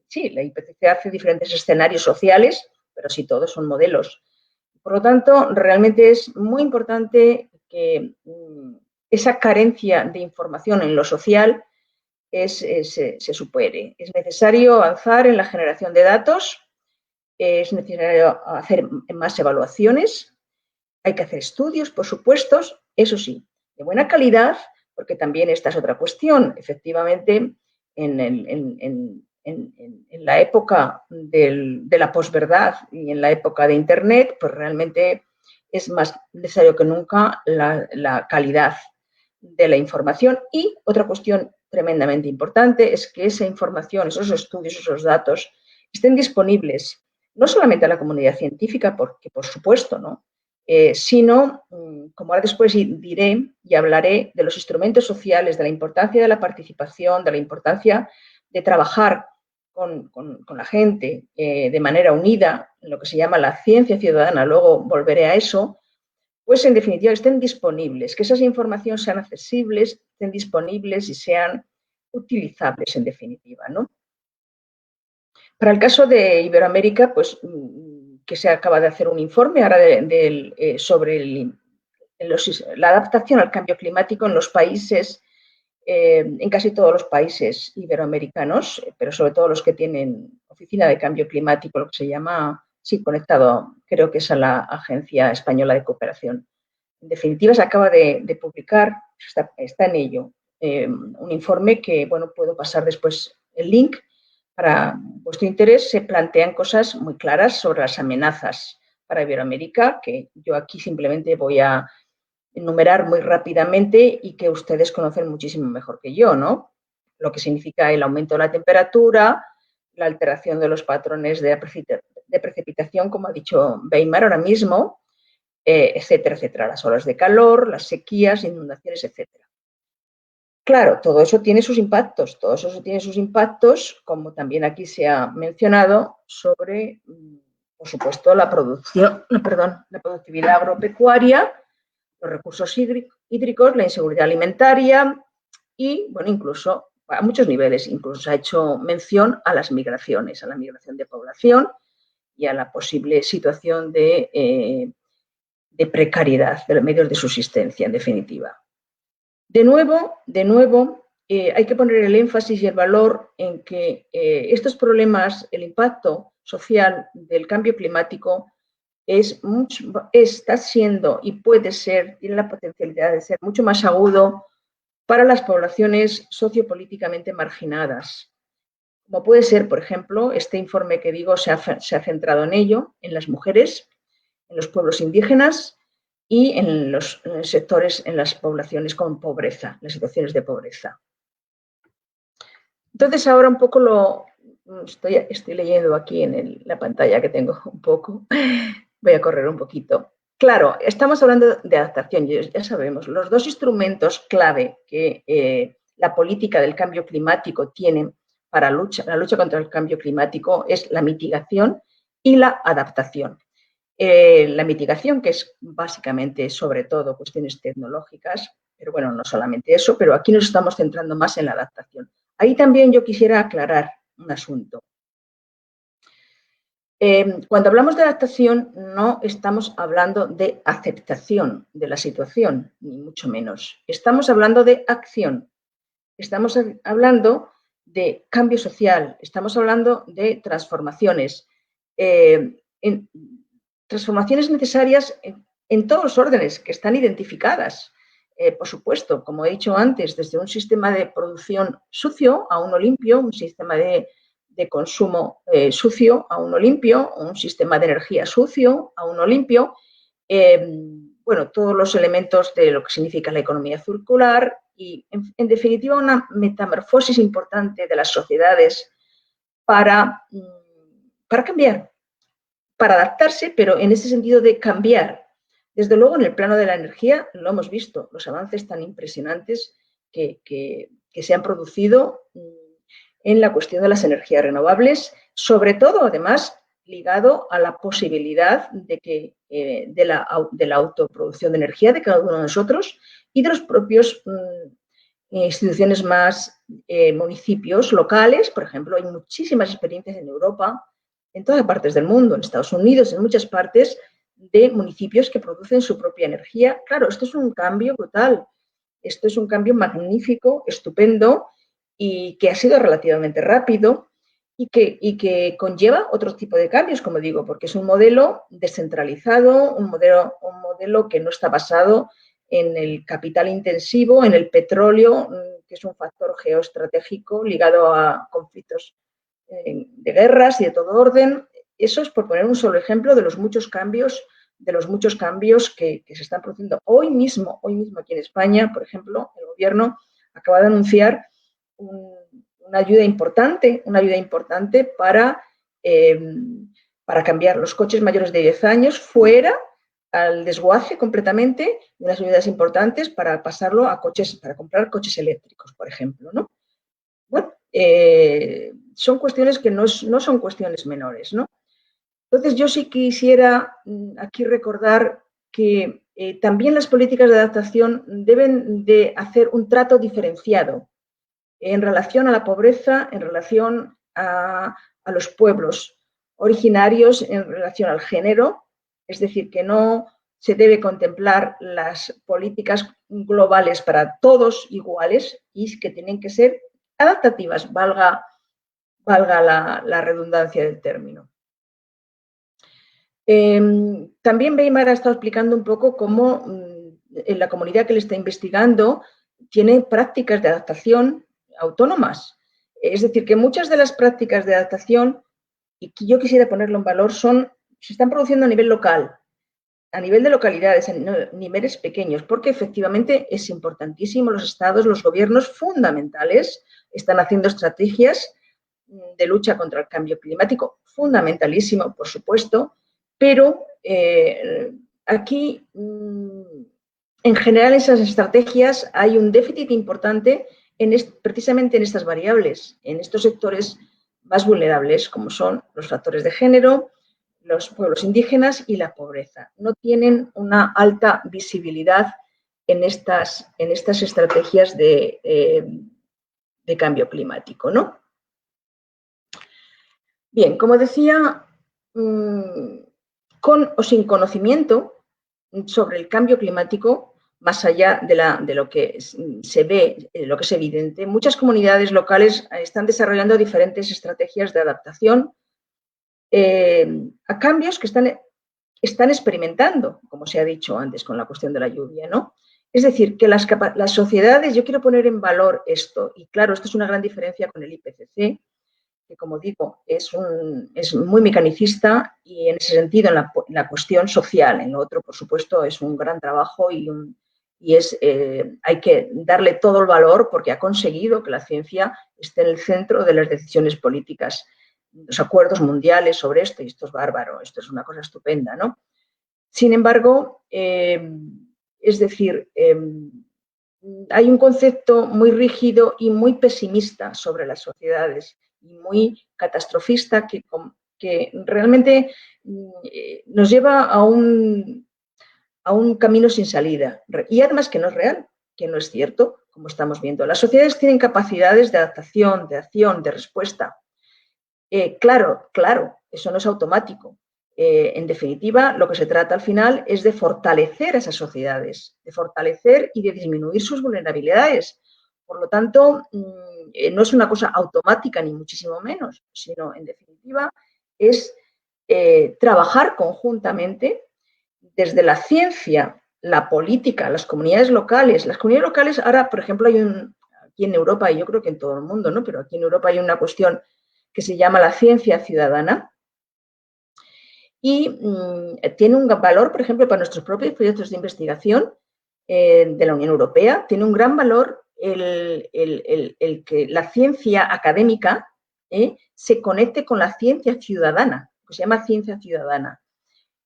sí, la IPCC hace diferentes escenarios sociales, pero sí todos son modelos. Por lo tanto, realmente es muy importante que esa carencia de información en lo social se supere. Es necesario avanzar en la generación de datos, es necesario hacer más evaluaciones, hay que hacer estudios, por supuesto, eso sí, de buena calidad, porque también esta es otra cuestión. Efectivamente, en la época de la posverdad y en la época de Internet, pues realmente es más necesario que nunca la calidad de la información. Y otra cuestión tremendamente importante es que esa información, esos estudios, esos datos, estén disponibles no solamente a la comunidad científica, porque por supuesto, ¿no? Sino, como ahora después diré y hablaré de los instrumentos sociales, de la importancia de la participación, de la importancia de trabajar con la gente de manera unida, en lo que se llama la ciencia ciudadana, luego volveré a eso, pues en definitiva estén disponibles, que esas informaciones sean accesibles, estén disponibles y sean utilizables en definitiva, ¿no? Para el caso de Iberoamérica, pues que se acaba de hacer un informe ahora sobre la adaptación al cambio climático en los países, en casi todos los países iberoamericanos, pero sobre todo los que tienen oficina de cambio climático, lo que se llama, sí, conectado, creo que es a la Agencia Española de Cooperación. En definitiva, se acaba de publicar, está en ello, un informe que, bueno, puedo pasar después el link. Para vuestro interés, se plantean cosas muy claras sobre las amenazas para Iberoamérica, que yo aquí simplemente voy a enumerar muy rápidamente y que ustedes conocen muchísimo mejor que yo, ¿no? Lo que significa el aumento de la temperatura, la alteración de los patrones de precipitación, como ha dicho Weimar ahora mismo, etcétera, etcétera. Las olas de calor, las sequías, inundaciones, etcétera. Claro, todo eso tiene sus impactos, como también aquí se ha mencionado, sobre, por supuesto, la productividad agropecuaria, los recursos hídricos, la inseguridad alimentaria y, bueno, incluso a muchos niveles, incluso se ha hecho mención a las migraciones, a la migración de población y a la posible situación de precariedad de los medios de subsistencia, en definitiva. De nuevo, hay que poner el énfasis y el valor en que estos problemas, el impacto social del cambio climático está siendo y puede ser, tiene la potencialidad de ser mucho más agudo para las poblaciones sociopolíticamente marginadas. Como puede ser, por ejemplo, este informe que digo se ha centrado en ello, en las mujeres, en los pueblos indígenas y en los sectores, en las poblaciones con pobreza, las situaciones de pobreza. Entonces, ahora un poco estoy leyendo aquí en la pantalla que tengo un poco, voy a correr un poquito. Claro, estamos hablando de adaptación, ya sabemos, los dos instrumentos clave que la política del cambio climático tiene para la lucha contra el cambio climático es la mitigación y la adaptación. La mitigación, que es básicamente, sobre todo, cuestiones tecnológicas, pero bueno, no solamente eso, pero aquí nos estamos centrando más en la adaptación. Ahí también yo quisiera aclarar un asunto. Cuando hablamos de adaptación, no estamos hablando de aceptación de la situación, ni mucho menos. Estamos hablando de acción. Estamos hablando de cambio social. Estamos hablando de transformaciones. Transformaciones necesarias en todos los órdenes que están identificadas. Por supuesto, como he dicho antes, desde un sistema de producción sucio a uno limpio, un sistema de consumo sucio a uno limpio, un sistema de energía sucio a uno limpio, bueno, todos los elementos de lo que significa la economía circular y, en definitiva, una metamorfosis importante de las sociedades para cambiar. para adaptarse, pero en ese sentido de cambiar. Desde luego, en el plano de la energía lo hemos visto, los avances tan impresionantes que se han producido en la cuestión de las energías renovables, sobre todo, además, ligado a la posibilidad de la autoproducción de energía de cada uno de nosotros y de los propios instituciones más, municipios locales. Por ejemplo, hay muchísimas experiencias en Europa, en todas partes del mundo, en Estados Unidos, en muchas partes, de municipios que producen su propia energía. Claro, esto es un cambio brutal, esto es un cambio magnífico, estupendo, y que ha sido relativamente rápido y que conlleva otro tipo de cambios, como digo, porque es un modelo descentralizado, un modelo que no está basado en el capital intensivo, en el petróleo, que es un factor geoestratégico ligado a conflictos de guerras y de todo orden. Eso es por poner un solo ejemplo de los muchos cambios que se están produciendo hoy mismo aquí en España. Por ejemplo, el Gobierno acaba de anunciar una ayuda importante para cambiar los coches mayores de 10 años fuera al desguace completamente, unas ayudas importantes para pasarlo a coches, para comprar coches eléctricos, por ejemplo, ¿no? Bueno, son cuestiones que no son cuestiones menores, ¿no? Entonces, yo sí quisiera aquí recordar que también las políticas de adaptación deben de hacer un trato diferenciado en relación a la pobreza, en relación a los pueblos originarios, en relación al género. Es decir, que no se debe contemplar las políticas globales para todos iguales y que tienen que ser adaptativas, valga la redundancia del término. También Weimar ha estado explicando un poco cómo en la comunidad que le está investigando tiene prácticas de adaptación autónomas. Es decir, que muchas de las prácticas de adaptación, y que yo quisiera ponerlo en valor, se están produciendo a nivel local, a nivel de localidades, a niveles pequeños, porque efectivamente es importantísimo. Los estados, los gobiernos fundamentales están haciendo estrategias de lucha contra el cambio climático, fundamentalísimo, por supuesto, pero aquí, en general, en esas estrategias hay un déficit importante precisamente en estas variables, en estos sectores más vulnerables, como son los factores de género, los pueblos indígenas y la pobreza. No tienen una alta visibilidad en estas estrategias de cambio climático, ¿no? Bien, como decía, con o sin conocimiento sobre el cambio climático, más allá de lo que se ve, lo que es evidente, muchas comunidades locales están desarrollando diferentes estrategias de adaptación a cambios que están experimentando, como se ha dicho antes con la cuestión de la lluvia, ¿no? Es decir, que las sociedades, yo quiero poner en valor esto, y claro, esto es una gran diferencia con el IPCC, que, como digo, es muy mecanicista y en ese sentido en la cuestión social. En lo otro, por supuesto, es un gran trabajo y hay que darle todo el valor porque ha conseguido que la ciencia esté en el centro de las decisiones políticas, los acuerdos mundiales sobre esto, y esto es bárbaro, esto es una cosa estupenda, ¿no? Sin embargo, es decir, hay un concepto muy rígido y muy pesimista sobre las sociedades y muy catastrofista que realmente nos lleva a un camino sin salida. Y además que no es real, que no es cierto, como estamos viendo. Las sociedades tienen capacidades de adaptación, de acción, de respuesta. Claro, eso no es automático. En definitiva, lo que se trata al final es de fortalecer a esas sociedades, de fortalecer y de disminuir sus vulnerabilidades. Por lo tanto, no es una cosa automática ni muchísimo menos, sino en definitiva es trabajar conjuntamente desde la ciencia, la política, las comunidades locales. Las comunidades locales ahora, por ejemplo, aquí en Europa, y yo creo que en todo el mundo, ¿no? Pero aquí en Europa hay una cuestión que se llama la ciencia ciudadana y tiene un valor, por ejemplo, para nuestros propios proyectos de investigación de la Unión Europea, tiene un gran valor el que la ciencia académica se conecte con la ciencia ciudadana. que se llama ciencia ciudadana.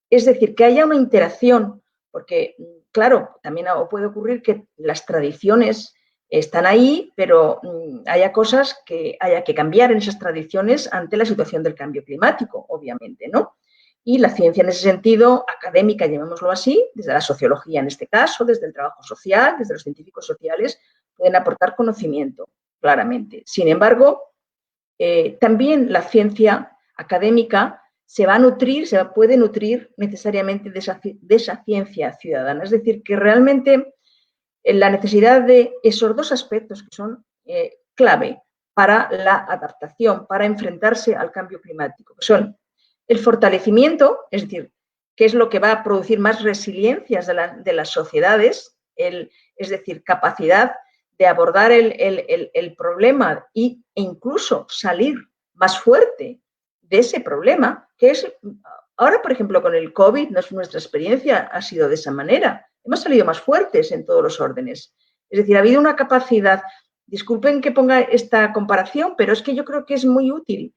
Es decir, que haya una interacción, porque, claro, también puede ocurrir que las tradiciones están ahí, pero haya cosas que haya que cambiar en esas tradiciones ante la situación del cambio climático, obviamente, ¿no? Y la ciencia en ese sentido, académica, llamémoslo así, desde la sociología en este caso, desde el trabajo social, desde los científicos sociales, pueden aportar conocimiento, claramente. Sin embargo, también la ciencia académica se va a nutrir, se puede nutrir necesariamente de esa ciencia ciudadana. Es decir, que realmente la necesidad de esos dos aspectos que son clave para la adaptación, para enfrentarse al cambio climático, que son el fortalecimiento, es decir, qué es lo que va a producir más resiliencias de las sociedades, es decir, capacidad de abordar el problema e incluso salir más fuerte de ese problema, que es, ahora por ejemplo con el COVID, nuestra experiencia ha sido de esa manera, hemos salido más fuertes en todos los órdenes, es decir, ha habido una capacidad, disculpen que ponga esta comparación, pero es que yo creo que es muy útil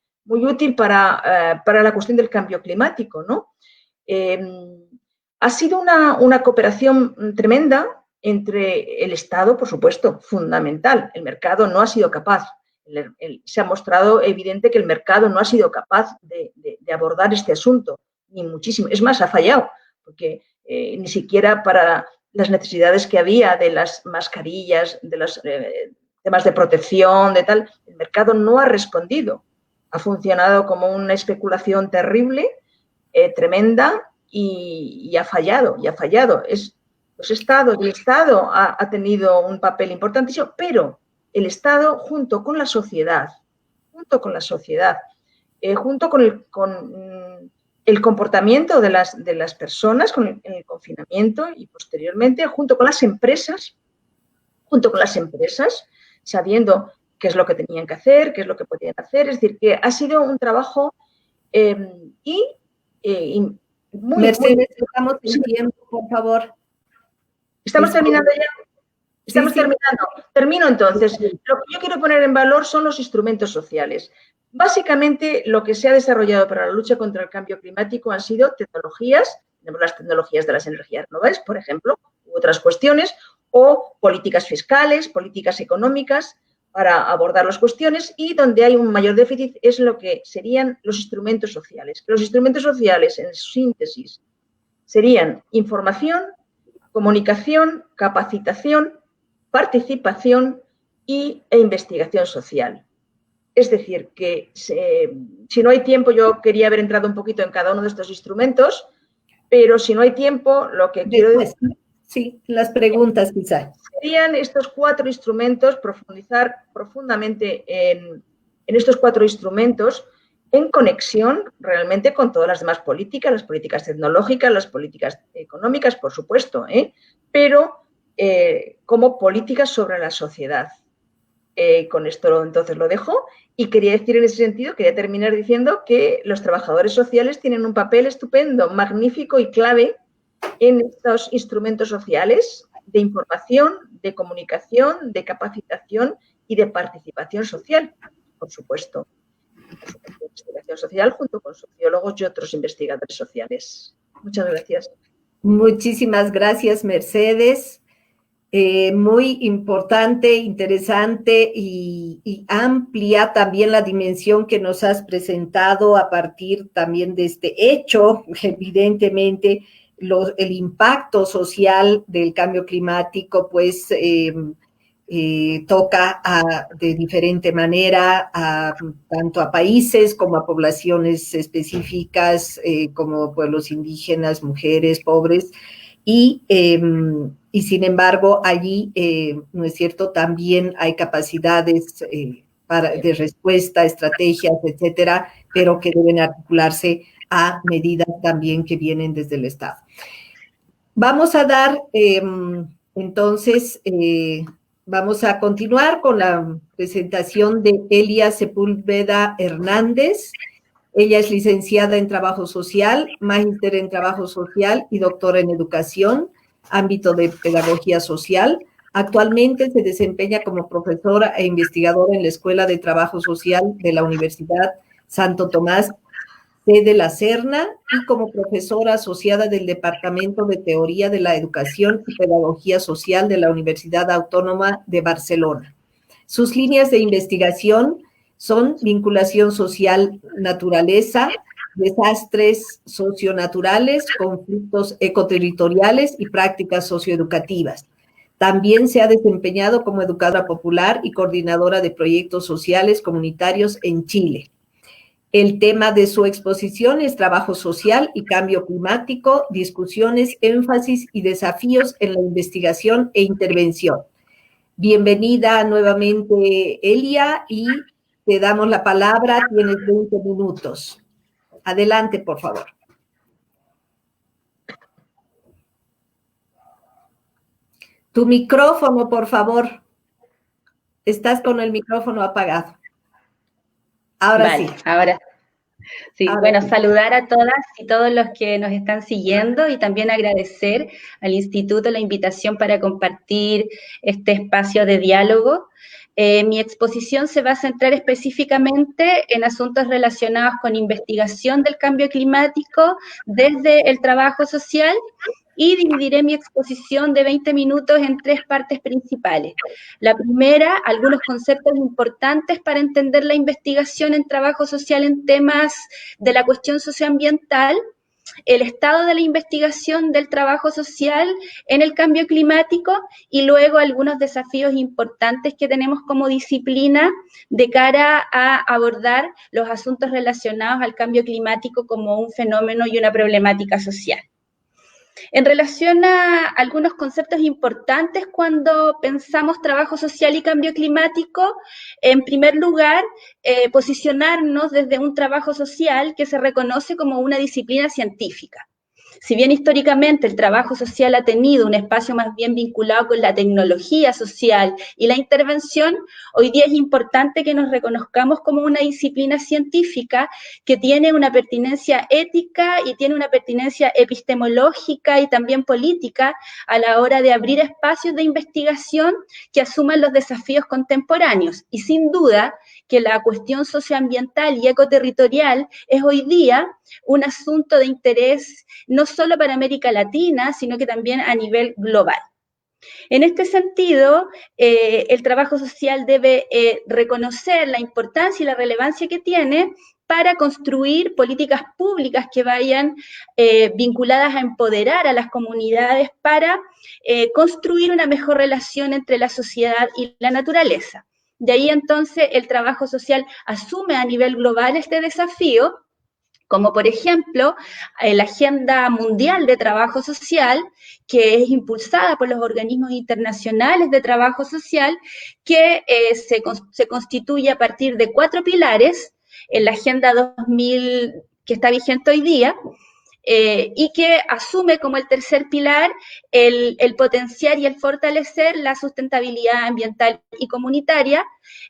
para la cuestión del cambio climático, ¿no? Ha sido una cooperación tremenda entre el Estado, por supuesto, fundamental. El mercado no ha sido capaz, se ha mostrado evidente que el mercado no ha sido capaz de abordar este asunto, ni muchísimo. Es más, ha fallado, porque ni siquiera para las necesidades que había de las mascarillas, de los temas de protección, de tal, el mercado no ha respondido. Ha funcionado como una especulación terrible, tremenda, y ha fallado, el Estado ha tenido un papel importantísimo, pero el Estado junto con la sociedad, junto con el comportamiento de las personas en el confinamiento y posteriormente, junto con las empresas, sabiendo qué es lo que tenían que hacer, qué es lo que podían hacer. Es decir, que ha sido un trabajo muy... Mercedes, estamos en tiempo, por favor. ¿Estamos terminando ya? Estamos terminando. Termino entonces. Sí. Lo que yo quiero poner en valor son los instrumentos sociales. Básicamente, lo que se ha desarrollado para la lucha contra el cambio climático han sido tecnologías, tenemos las tecnologías de las energías renovables, por ejemplo, u otras cuestiones, o políticas fiscales, políticas económicas para abordar las cuestiones, y donde hay un mayor déficit es lo que serían los instrumentos sociales. Los instrumentos sociales, en síntesis, serían información, comunicación, capacitación, participación e investigación social. Es decir, que si no hay tiempo, yo quería haber entrado un poquito en cada uno de estos instrumentos, pero si no hay tiempo, lo que quiero decir... Sí, las preguntas quizá. Serían estos 4 instrumentos, profundizar profundamente en estos 4 instrumentos en conexión realmente con todas las demás políticas, las políticas tecnológicas, las políticas económicas, por supuesto, pero como políticas sobre la sociedad. Con esto entonces lo dejo y quería decir en ese sentido, quería terminar diciendo que los trabajadores sociales tienen un papel estupendo, magnífico y clave en estos instrumentos sociales de información, de comunicación, de capacitación y de participación social, por supuesto. Investigación social junto con sociólogos y otros investigadores sociales. Muchas gracias. Muchísimas gracias, Mercedes. Muy importante, interesante y amplia también la dimensión que nos has presentado a partir también de este hecho, evidentemente, el impacto social del cambio climático, pues, toca de diferente manera tanto a países como a poblaciones específicas, como pueblos indígenas, mujeres, pobres, y sin embargo allí, ¿no es cierto?, también hay capacidades de respuesta, estrategias, etcétera, pero que deben articularse a medidas también que vienen desde el Estado. Vamos a dar, entonces, vamos a continuar con la presentación de Elia Sepúlveda Hernández. Ella es licenciada en Trabajo Social, magíster en Trabajo Social y doctora en Educación, ámbito de Pedagogía Social. Actualmente se desempeña como profesora e investigadora en la Escuela de Trabajo Social de la Universidad Santo Tomás de la Serna y como profesora asociada del Departamento de Teoría de la Educación y Pedagogía Social de la Universidad Autónoma de Barcelona. Sus líneas de investigación son vinculación social, naturaleza, desastres socionaturales, conflictos ecoterritoriales y prácticas socioeducativas. También se ha desempeñado como educadora popular y coordinadora de proyectos sociales comunitarios en Chile. El tema de su exposición es trabajo social y cambio climático, discusiones, énfasis y desafíos en la investigación e intervención. Bienvenida nuevamente, Elia, y te damos la palabra, tienes 20 minutos. Adelante, por favor. Tu micrófono, por favor. Estás con el micrófono apagado. Ahora vale, sí. Ahora sí. Ahora bueno, sí. Saludar a todas y todos los que nos están siguiendo y también agradecer al Instituto la invitación para compartir este espacio de diálogo. Mi exposición se va a centrar específicamente en asuntos relacionados con investigación del cambio climático desde el trabajo social y dividiré mi exposición de 20 minutos en 3 partes principales. La primera, algunos conceptos importantes para entender la investigación en trabajo social en temas de la cuestión socioambiental, el estado de la investigación del trabajo social en el cambio climático y luego algunos desafíos importantes que tenemos como disciplina de cara a abordar los asuntos relacionados al cambio climático como un fenómeno y una problemática social. En relación a algunos conceptos importantes cuando pensamos trabajo social y cambio climático, en primer lugar, posicionarnos desde un trabajo social que se reconoce como una disciplina científica. Si bien históricamente el trabajo social ha tenido un espacio más bien vinculado con la tecnología social y la intervención, hoy día es importante que nos reconozcamos como una disciplina científica que tiene una pertinencia ética y tiene una pertinencia epistemológica y también política a la hora de abrir espacios de investigación que asuman los desafíos contemporáneos. Y sin duda que la cuestión socioambiental y ecoterritorial es hoy día un asunto de interés no solo para América Latina, sino que también a nivel global. En este sentido, el trabajo social debe reconocer la importancia y la relevancia que tiene para construir políticas públicas que vayan vinculadas a empoderar a las comunidades para construir una mejor relación entre la sociedad y la naturaleza. De ahí entonces el trabajo social asume a nivel global este desafío, como por ejemplo la Agenda Mundial de Trabajo Social, que es impulsada por los organismos internacionales de trabajo social, que se constituye a partir de 4 pilares en la Agenda 2000, que está vigente hoy día, y que asume como el tercer pilar el potenciar y el fortalecer la sustentabilidad ambiental y comunitaria,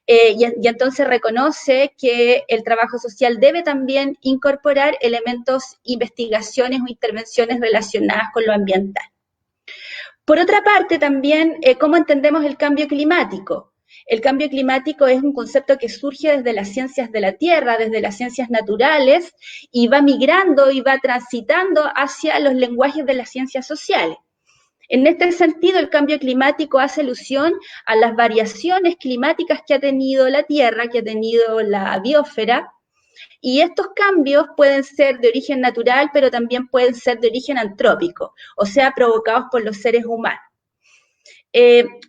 y entonces reconoce que el trabajo social debe también incorporar elementos, investigaciones o intervenciones relacionadas con lo ambiental. Por otra parte, también, ¿cómo entendemos el cambio climático? El cambio climático es un concepto que surge desde las ciencias de la Tierra, desde las ciencias naturales, y va migrando y va transitando hacia los lenguajes de las ciencias sociales. En este sentido, el cambio climático hace alusión a las variaciones climáticas que ha tenido la Tierra, que ha tenido la biosfera, y estos cambios pueden ser de origen natural, pero también pueden ser de origen antrópico, o sea, provocados por los seres humanos.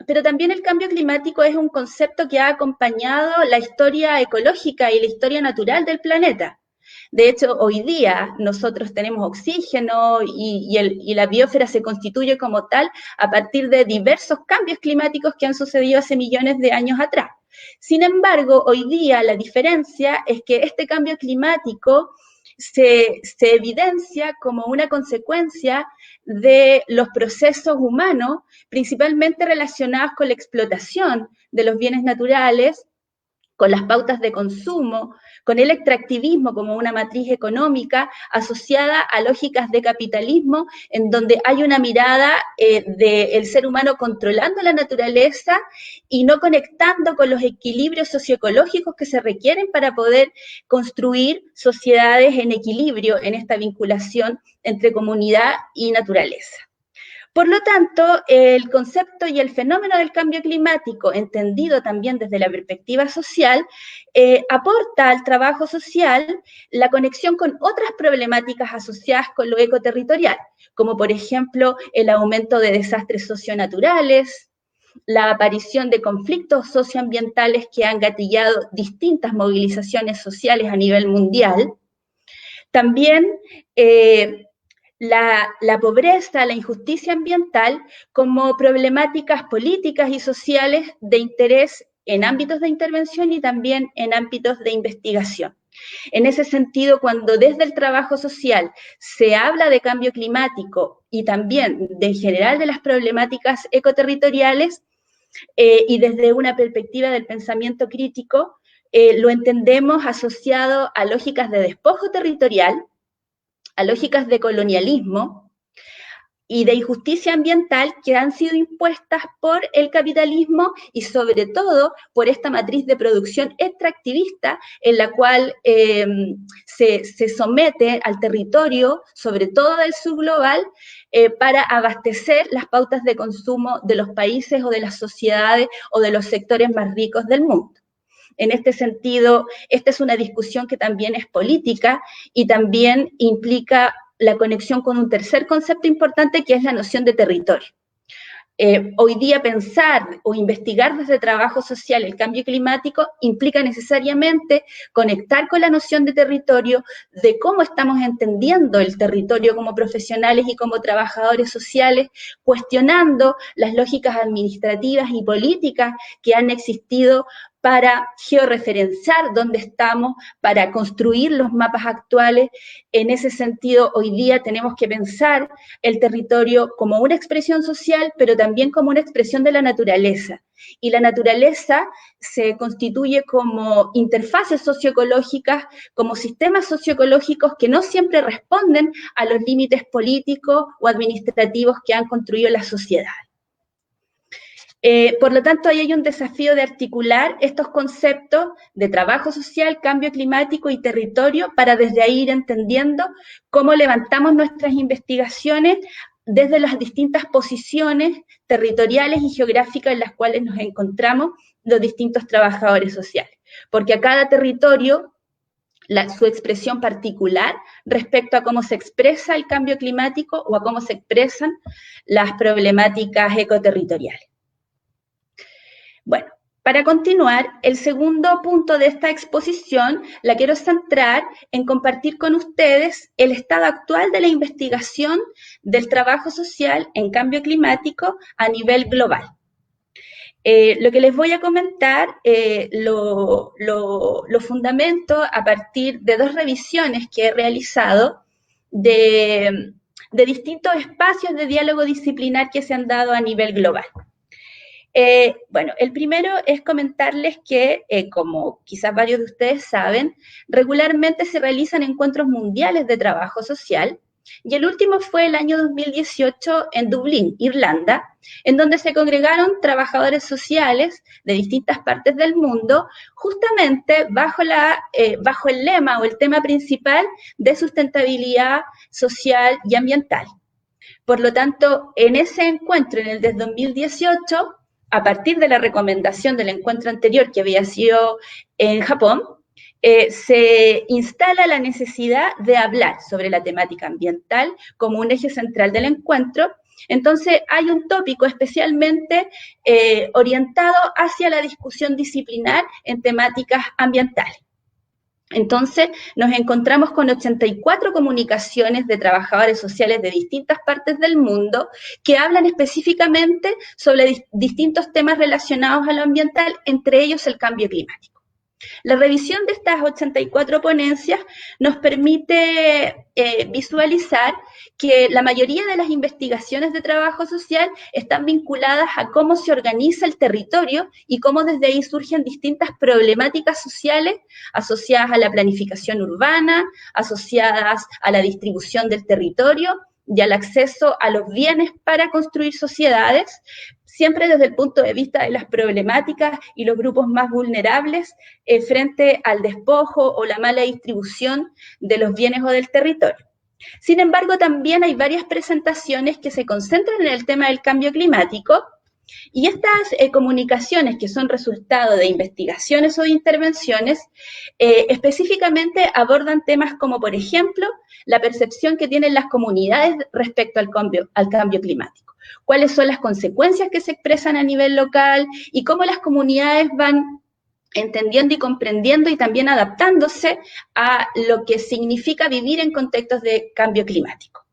Pero también el cambio climático es un concepto que ha acompañado la historia ecológica y la historia natural del planeta. De hecho, hoy día nosotros tenemos oxígeno y la biosfera se constituye como tal a partir de diversos cambios climáticos que han sucedido hace millones de años atrás. Sin embargo, hoy día la diferencia es que este cambio climático se evidencia como una consecuencia de los procesos humanos, principalmente relacionados con la explotación de los bienes naturales, con las pautas de consumo, con el extractivismo como una matriz económica asociada a lógicas de capitalismo, en donde hay una mirada del ser humano controlando la naturaleza y no conectando con los equilibrios socioecológicos que se requieren para poder construir sociedades en equilibrio en esta vinculación entre comunidad y naturaleza. Por lo tanto, el concepto y el fenómeno del cambio climático, entendido también desde la perspectiva social, aporta al trabajo social la conexión con otras problemáticas asociadas con lo ecoterritorial, como por ejemplo el aumento de desastres socionaturales, la aparición de conflictos socioambientales que han gatillado distintas movilizaciones sociales a nivel mundial. También la pobreza, la injusticia ambiental como problemáticas políticas y sociales de interés en ámbitos de intervención y también en ámbitos de investigación. En ese sentido, cuando desde el trabajo social se habla de cambio climático y también en general de las problemáticas ecoterritoriales y desde una perspectiva del pensamiento crítico, lo entendemos asociado a lógicas de despojo territorial, a lógicas de colonialismo y de injusticia ambiental que han sido impuestas por el capitalismo y sobre todo por esta matriz de producción extractivista en la cual se somete al territorio, sobre todo del sur global, para abastecer las pautas de consumo de los países o de las sociedades o de los sectores más ricos del mundo. En este sentido, esta es una discusión que también es política y también implica la conexión con un tercer concepto importante que es la noción de territorio. Hoy día pensar o investigar desde trabajo social el cambio climático implica necesariamente conectar con la noción de territorio, de cómo estamos entendiendo el territorio como profesionales y como trabajadores sociales, cuestionando las lógicas administrativas y políticas que han existido para georreferenciar dónde estamos, para construir los mapas actuales. En ese sentido, hoy día tenemos que pensar el territorio como una expresión social, pero también como una expresión de la naturaleza. Y la naturaleza se constituye como interfaces socioecológicas, como sistemas socioecológicos que no siempre responden a los límites políticos o administrativos que han construido la sociedad. Por lo tanto, ahí hay un desafío de articular estos conceptos de trabajo social, cambio climático y territorio para desde ahí ir entendiendo cómo levantamos nuestras investigaciones desde las distintas posiciones territoriales y geográficas en las cuales nos encontramos los distintos trabajadores sociales. Porque a cada territorio su expresión particular respecto a cómo se expresa el cambio climático o a cómo se expresan las problemáticas ecoterritoriales. Bueno, para continuar, el segundo punto de esta exposición la quiero centrar en compartir con ustedes el estado actual de la investigación del trabajo social en cambio climático a nivel global. Lo que les voy a comentar lo fundamento a partir de dos revisiones que he realizado de distintos espacios de diálogo disciplinar que se han dado a nivel global. Bueno, el primero es comentarles que, como quizás varios de ustedes saben, regularmente se realizan encuentros mundiales de trabajo social, y el último fue el año 2018 en Dublín, Irlanda, en donde se congregaron trabajadores sociales de distintas partes del mundo, justamente bajo el lema o el tema principal de sustentabilidad social y ambiental. Por lo tanto, en ese encuentro, en el de 2018, a partir de la recomendación del encuentro anterior que había sido en Japón, se instala la necesidad de hablar sobre la temática ambiental como un eje central del encuentro. Entonces, hay un tópico especialmente orientado hacia la discusión disciplinar en temáticas ambientales. Entonces, nos encontramos con 84 comunicaciones de trabajadores sociales de distintas partes del mundo que hablan específicamente sobre distintos temas relacionados a lo ambiental, entre ellos el cambio climático. La revisión de estas 84 ponencias nos permite visualizar que la mayoría de las investigaciones de trabajo social están vinculadas a cómo se organiza el territorio y cómo desde ahí surgen distintas problemáticas sociales asociadas a la planificación urbana, asociadas a la distribución del territorio y al acceso a los bienes para construir sociedades, siempre desde el punto de vista de las problemáticas y los grupos más vulnerables frente al despojo o la mala distribución de los bienes o del territorio. Sin embargo, también hay varias presentaciones que se concentran en el tema del cambio climático, y estas comunicaciones, que son resultado de investigaciones o de intervenciones, específicamente abordan temas como, por ejemplo, la percepción que tienen las comunidades respecto al cambio climático. Cuáles son las consecuencias que se expresan a nivel local y cómo las comunidades van entendiendo y comprendiendo y también adaptándose a lo que significa vivir en contextos de cambio climático.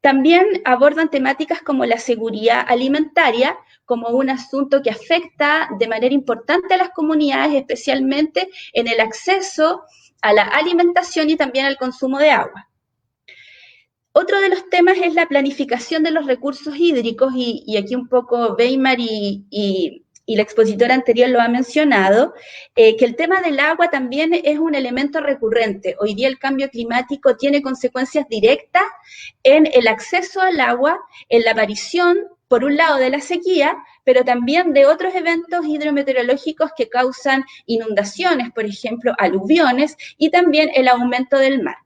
También abordan temáticas como la seguridad alimentaria, como un asunto que afecta de manera importante a las comunidades, especialmente en el acceso a la alimentación y también al consumo de agua. Otro de los temas es la planificación de los recursos hídricos, y aquí un poco Weimar y la expositora anterior lo ha mencionado, que el tema del agua también es un elemento recurrente. Hoy día el cambio climático tiene consecuencias directas en el acceso al agua, en la aparición, por un lado, de la sequía, pero también de otros eventos hidrometeorológicos que causan inundaciones, por ejemplo, aluviones, y también el aumento del mar.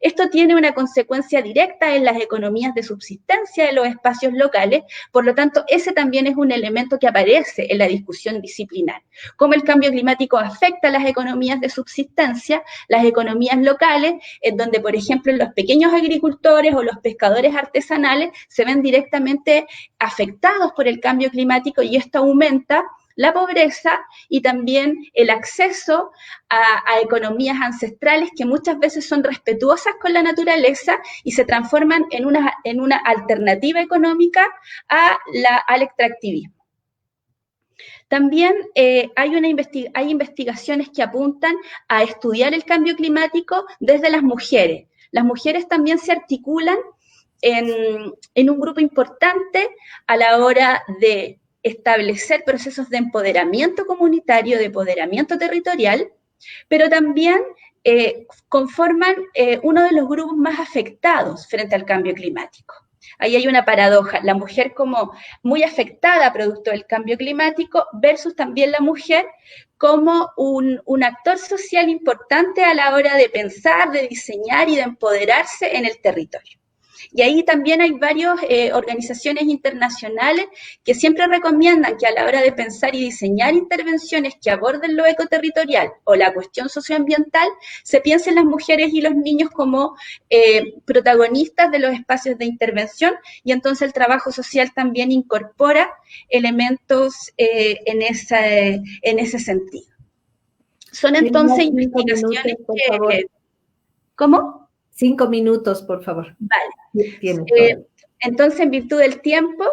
Esto tiene una consecuencia directa en las economías de subsistencia de los espacios locales, por lo tanto, ese también es un elemento que aparece en la discusión disciplinar. Cómo el cambio climático afecta a las economías de subsistencia, las economías locales, en donde, por ejemplo, los pequeños agricultores o los pescadores artesanales se ven directamente afectados por el cambio climático, y esto aumenta la pobreza y también el acceso a economías ancestrales que muchas veces son respetuosas con la naturaleza y se transforman en una alternativa económica al extractivismo. También hay investigaciones que apuntan a estudiar el cambio climático desde las mujeres. Las mujeres también se articulan en un grupo importante a la hora de establecer procesos de empoderamiento comunitario, de empoderamiento territorial, pero también conforman uno de los grupos más afectados frente al cambio climático. Ahí hay una paradoja, la mujer como muy afectada producto del cambio climático versus también la mujer como un actor social importante a la hora de pensar, de diseñar y de empoderarse en el territorio. Y ahí también hay varias organizaciones internacionales que siempre recomiendan que a la hora de pensar y diseñar intervenciones que aborden lo ecoterritorial o la cuestión socioambiental, se piensen las mujeres y los niños como protagonistas de los espacios de intervención, y entonces el trabajo social también incorpora elementos en ese sentido. Son entonces investigaciones que... ¿Cómo? 5 minutos, por favor. Vale. Entonces, en virtud del tiempo,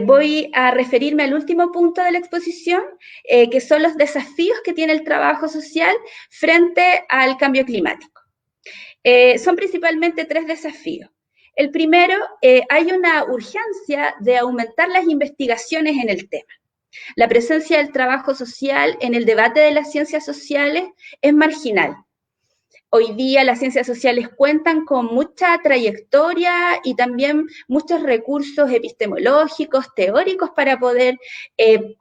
voy a referirme al último punto de la exposición, que son los desafíos que tiene el trabajo social frente al cambio climático. Son principalmente 3 desafíos. El primero, hay una urgencia de aumentar las investigaciones en el tema. La presencia del trabajo social en el debate de las ciencias sociales es marginal. Hoy día las ciencias sociales cuentan con mucha trayectoria y también muchos recursos epistemológicos, teóricos para poder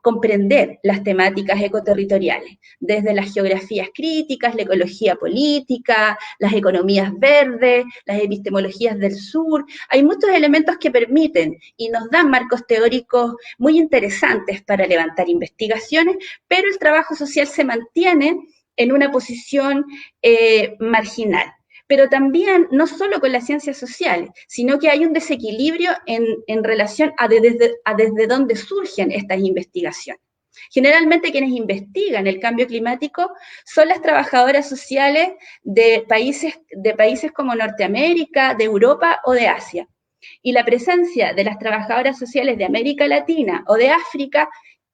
comprender las temáticas ecoterritoriales, desde las geografías críticas, la ecología política, las economías verdes, las epistemologías del sur. Hay muchos elementos que permiten y nos dan marcos teóricos muy interesantes para levantar investigaciones, pero el trabajo social se mantiene en una posición marginal. Pero también, no solo con las ciencias sociales, sino que hay un desequilibrio en relación a desde dónde surgen estas investigaciones. Generalmente quienes investigan el cambio climático son las trabajadoras sociales de países como Norteamérica, de Europa o de Asia. Y la presencia de las trabajadoras sociales de América Latina o de África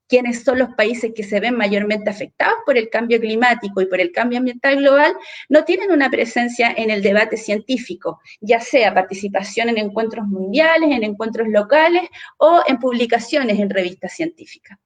quiénes son los países que se ven mayormente afectados por el cambio climático y por el cambio ambiental global, no tienen una presencia en el debate científico, ya sea participación en encuentros mundiales, en encuentros locales o en publicaciones en revistas científicas.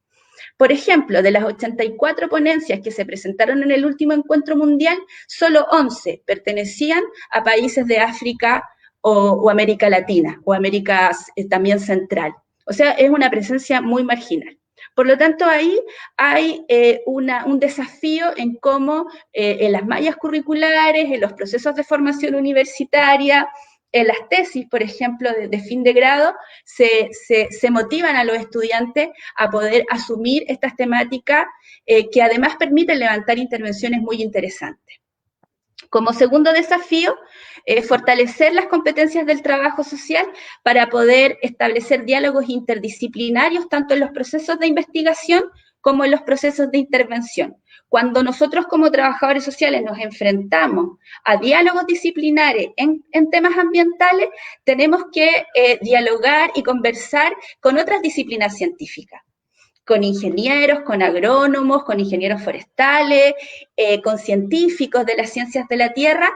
Por ejemplo, de las 84 ponencias que se presentaron en el último encuentro mundial, solo 11 pertenecían a países de África o América Latina, o América también central. O sea, es una presencia muy marginal. Por lo tanto, ahí hay un desafío en cómo en las mallas curriculares, en los procesos de formación universitaria, en las tesis, por ejemplo, de fin de grado, se motivan a los estudiantes a poder asumir estas temáticas que además permiten levantar intervenciones muy interesantes. Como segundo desafío, fortalecer las competencias del trabajo social para poder establecer diálogos interdisciplinarios tanto en los procesos de investigación como en los procesos de intervención. Cuando nosotros como trabajadores sociales nos enfrentamos a diálogos disciplinares en temas ambientales, tenemos que dialogar y conversar con otras disciplinas científicas, con ingenieros, con agrónomos, con ingenieros forestales, con científicos de las ciencias de la tierra,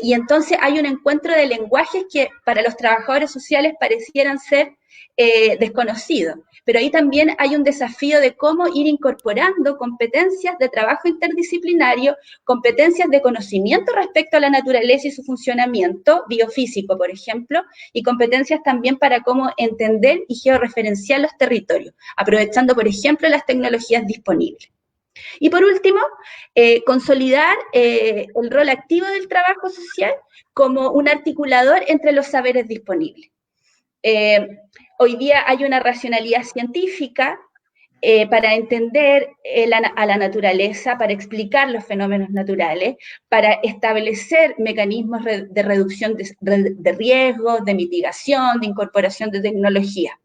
y entonces hay un encuentro de lenguajes que para los trabajadores sociales parecieran ser desconocidos. Pero ahí también hay un desafío de cómo ir incorporando competencias de trabajo interdisciplinario, competencias de conocimiento respecto a la naturaleza y su funcionamiento biofísico, por ejemplo, y competencias también para cómo entender y georreferenciar los territorios, aprovechando, por ejemplo, las tecnologías disponibles. Y por último, consolidar el rol activo del trabajo social como un articulador entre los saberes disponibles. Hoy día hay una racionalidad científica para entender a la naturaleza, para explicar los fenómenos naturales, para establecer mecanismos de reducción de riesgos, de mitigación, de incorporación de tecnología.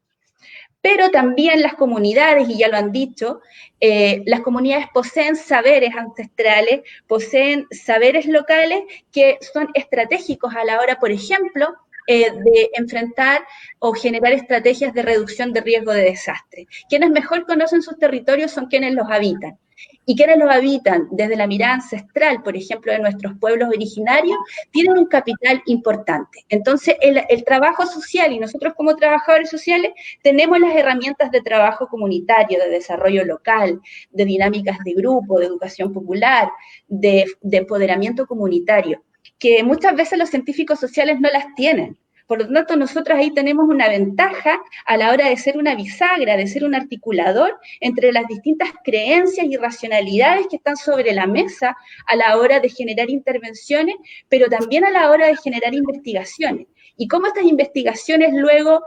Pero también las comunidades, y ya lo han dicho, las comunidades poseen saberes ancestrales, poseen saberes locales que son estratégicos a la hora, por ejemplo, de enfrentar o generar estrategias de reducción de riesgo de desastre. Quienes mejor conocen sus territorios son quienes los habitan. Y quienes los habitan desde la mirada ancestral, por ejemplo, de nuestros pueblos originarios, tienen un capital importante. Entonces, el trabajo social, y nosotros como trabajadores sociales, tenemos las herramientas de trabajo comunitario, de desarrollo local, de dinámicas de grupo, de educación popular, de empoderamiento comunitario, que muchas veces los científicos sociales no las tienen. Por lo tanto, nosotros ahí tenemos una ventaja a la hora de ser una bisagra, de ser un articulador entre las distintas creencias y racionalidades que están sobre la mesa a la hora de generar intervenciones, pero también a la hora de generar investigaciones. Y cómo estas investigaciones luego,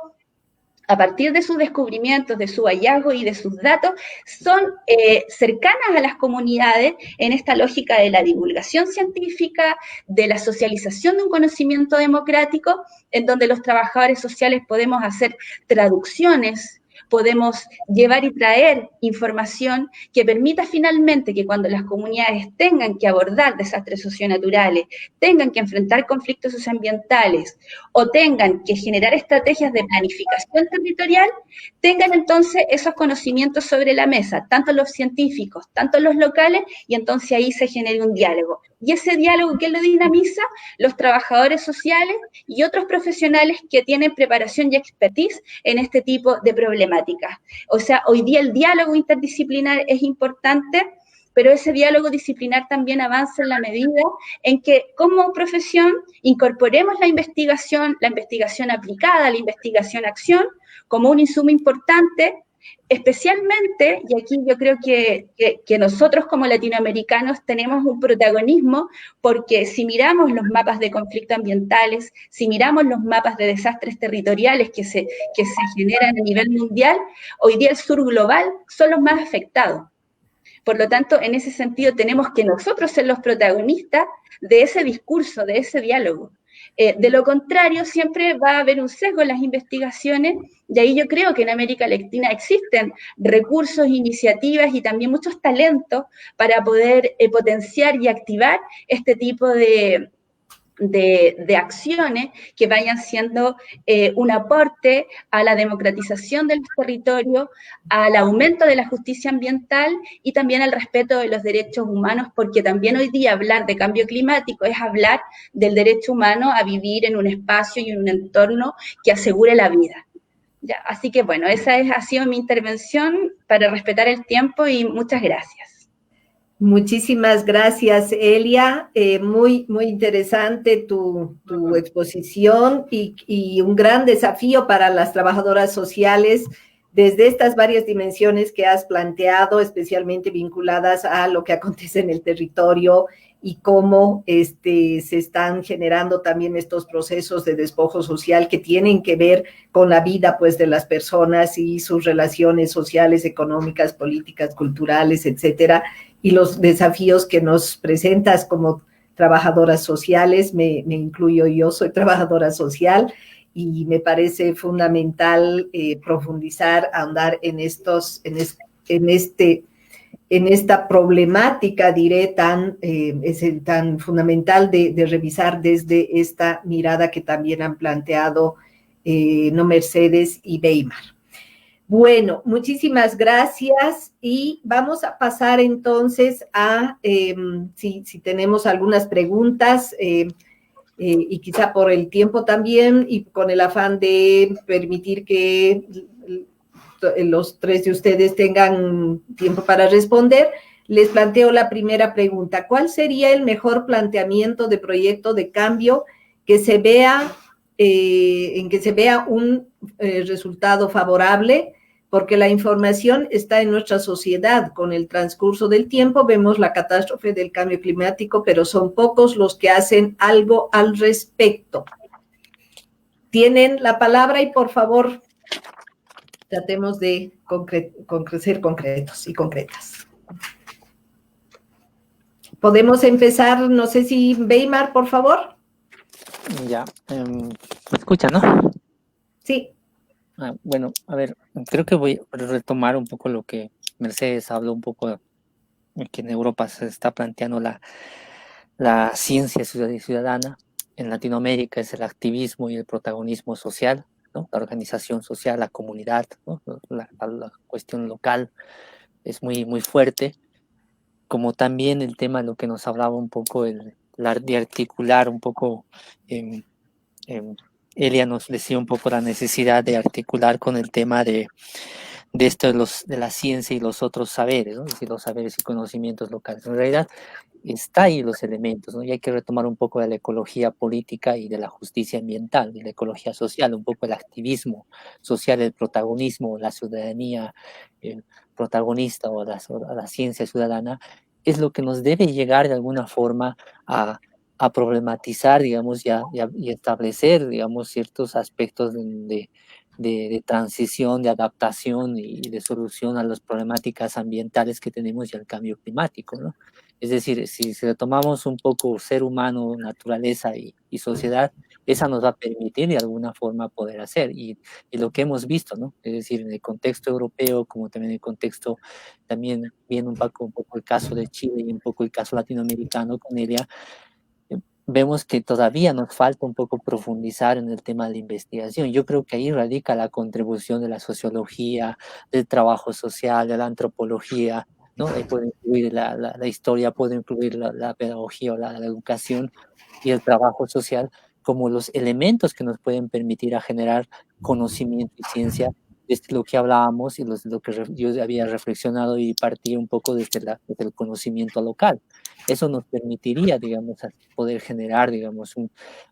a partir de sus descubrimientos, de su hallazgo y de sus datos, son cercanas a las comunidades en esta lógica de la divulgación científica, de la socialización de un conocimiento democrático, en donde los trabajadores sociales podemos hacer traducciones, podemos llevar y traer información que permita finalmente que cuando las comunidades tengan que abordar desastres socionaturales, tengan que enfrentar conflictos socioambientales o tengan que generar estrategias de planificación territorial, tengan entonces esos conocimientos sobre la mesa, tanto los científicos, tanto los locales, y entonces ahí se genere un diálogo. Y ese diálogo, ¿quién lo dinamiza? Los trabajadores sociales y otros profesionales que tienen preparación y expertise en este tipo de problemáticas. O sea, hoy día el diálogo interdisciplinar es importante, pero ese diálogo disciplinar también avanza en la medida en que como profesión incorporemos la investigación aplicada, la investigación-acción, como un insumo importante, especialmente, y aquí yo creo que nosotros como latinoamericanos tenemos un protagonismo, porque si miramos los mapas de conflictos ambientales, si miramos los mapas de desastres territoriales que se generan a nivel mundial, hoy día el sur global son los más afectados. Por lo tanto, en ese sentido tenemos que nosotros ser los protagonistas de ese discurso, de ese diálogo. De lo contrario, siempre va a haber un sesgo en las investigaciones, y ahí yo creo que en América Latina existen recursos, iniciativas y también muchos talentos para poder potenciar y activar este tipo de de acciones que vayan siendo un aporte a la democratización del territorio, al aumento de la justicia ambiental y también al respeto de los derechos humanos, porque también hoy día hablar de cambio climático es hablar del derecho humano a vivir en un espacio y en un entorno que asegure la vida. Ya, así que bueno, esa ha sido mi intervención para respetar el tiempo y muchas gracias. Muchísimas gracias, Elia. Muy interesante tu exposición y un gran desafío para las trabajadoras sociales desde estas varias dimensiones que has planteado, especialmente vinculadas a lo que acontece en el territorio y cómo se están generando también estos procesos de despojo social que tienen que ver con la vida, pues, de las personas y sus relaciones sociales, económicas, políticas, culturales, etcétera, y los desafíos que nos presentas como trabajadoras sociales. Me incluyo yo, soy trabajadora social, y me parece fundamental profundizar, ahondar en esta problemática, diré, tan fundamental de revisar desde esta mirada que también han planteado No Mercedes y Weimar. Bueno, muchísimas gracias y vamos a pasar entonces a, si tenemos algunas preguntas, y quizá por el tiempo también y con el afán de permitir que los tres de ustedes tengan tiempo para responder, les planteo la primera pregunta. ¿Cuál sería el mejor planteamiento de proyecto de cambio que se vea, en que se vea un resultado favorable? Porque la información está en nuestra sociedad. Con el transcurso del tiempo vemos la catástrofe del cambio climático, pero son pocos los que hacen algo al respecto. Tienen la palabra y por favor tratemos de ser concretos y concretas. Podemos empezar, no sé si Weimar, por favor. Ya, ¿me escucha, no? Sí. Bueno, a ver, creo que voy a retomar un poco lo que Mercedes habló un poco, que en Europa se está planteando la ciencia ciudadana. En Latinoamérica es el activismo y el protagonismo social, ¿no? La organización social, la comunidad, ¿no? La cuestión local es muy fuerte, como también el tema de lo que nos hablaba un poco, de articular un poco. Elia nos decía un poco la necesidad de articular con el tema de esto de la ciencia y los otros saberes, ¿no? Es decir, los saberes y conocimientos locales. En realidad está ahí los elementos, ¿no? Y hay que retomar un poco de la ecología política y de la justicia ambiental, de la ecología social, un poco el activismo social, el protagonismo, la ciudadanía protagonista o la ciencia ciudadana, es lo que nos debe llegar de alguna forma a problematizar, digamos, y establecer, digamos, ciertos aspectos de transición, de adaptación y de solución a las problemáticas ambientales que tenemos y al cambio climático, ¿no? Es decir, si retomamos un poco ser humano, naturaleza y sociedad, esa nos va a permitir de alguna forma poder hacer. Y lo que hemos visto, ¿no? Es decir, en el contexto europeo, como también en el contexto, también viendo un poco el caso de Chile y un poco el caso latinoamericano con Elia, vemos que todavía nos falta un poco profundizar en el tema de la investigación. Yo creo que ahí radica la contribución de la sociología, del trabajo social, de la antropología, ¿no? Ahí puede incluir la historia, puede incluir la pedagogía o la educación y el trabajo social como los elementos que nos pueden permitir a generar conocimiento y ciencia desde lo que hablábamos y lo que yo había reflexionado y partí un poco desde el conocimiento local. Eso nos permitiría, digamos, poder generar, digamos,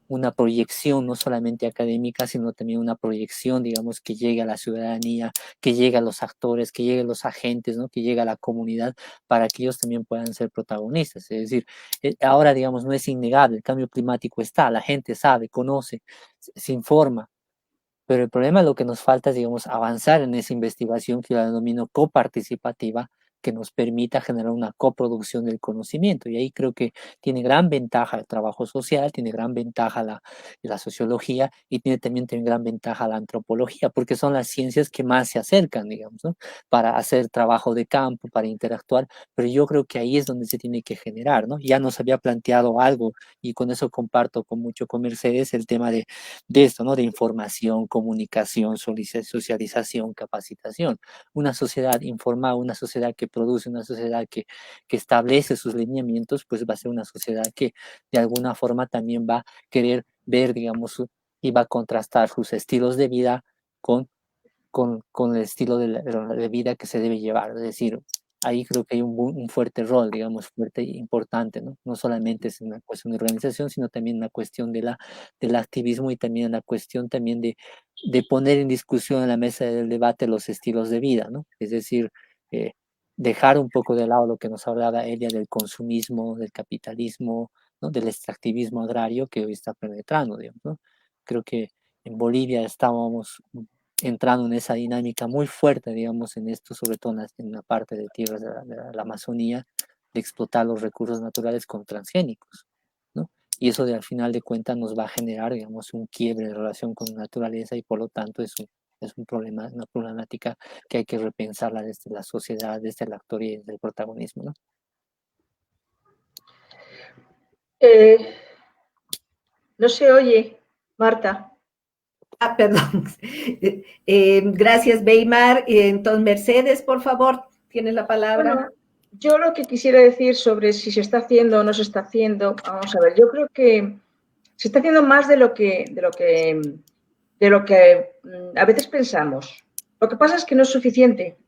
una proyección no solamente académica, sino también una proyección, digamos, que llegue a la ciudadanía, que llegue a los actores, que llegue a los agentes, ¿no? Que llegue a la comunidad para que ellos también puedan ser protagonistas. Es decir, ahora, digamos, no es innegable, el cambio climático está, la gente sabe, conoce, se informa, pero el problema, lo que nos falta es, digamos, avanzar en esa investigación que yo la denomino coparticipativa, que nos permita generar una coproducción del conocimiento. Y ahí creo que tiene gran ventaja el trabajo social, tiene gran ventaja la sociología y tiene gran ventaja la antropología, porque son las ciencias que más se acercan, digamos, ¿no? Para hacer trabajo de campo, para interactuar, pero yo creo que ahí es donde se tiene que generar, ¿no? Ya nos había planteado algo y con eso comparto con Mercedes el tema de esto, ¿no? De información, comunicación, socialización, capacitación. Una sociedad informada, una sociedad que produce, una sociedad que establece sus lineamientos, pues va a ser una sociedad que de alguna forma también va a querer ver, digamos, y va a contrastar sus estilos de vida con el estilo de vida que se debe llevar. Es decir, ahí creo que hay un fuerte rol, digamos, fuerte e importante, ¿no? No solamente es una cuestión de organización, sino también una cuestión del activismo y también una cuestión también de poner en discusión en la mesa del debate los estilos de vida, ¿no? Es decir, dejar un poco de lado lo que nos hablaba ella del consumismo, del capitalismo, ¿no? Del extractivismo agrario que hoy está penetrando, digamos, ¿no? Creo que en Bolivia estábamos entrando en esa dinámica muy fuerte, digamos, en esto, sobre todo en la parte de tierras de la Amazonía, de explotar los recursos naturales con transgénicos, ¿no? Y eso al final de cuentas nos va a generar, digamos, un quiebre en relación con la naturaleza y por lo tanto es un problema, una problemática que hay que repensarla desde la sociedad, desde la actor y desde el protagonismo, ¿no? No se oye, Marta. Perdón. Gracias, Weimar. Entonces, Mercedes, por favor, tienes la palabra. Bueno, yo lo que quisiera decir sobre si se está haciendo o no se está haciendo, vamos a ver, yo creo que se está haciendo más de lo que a veces pensamos. Lo que pasa es que no es suficiente,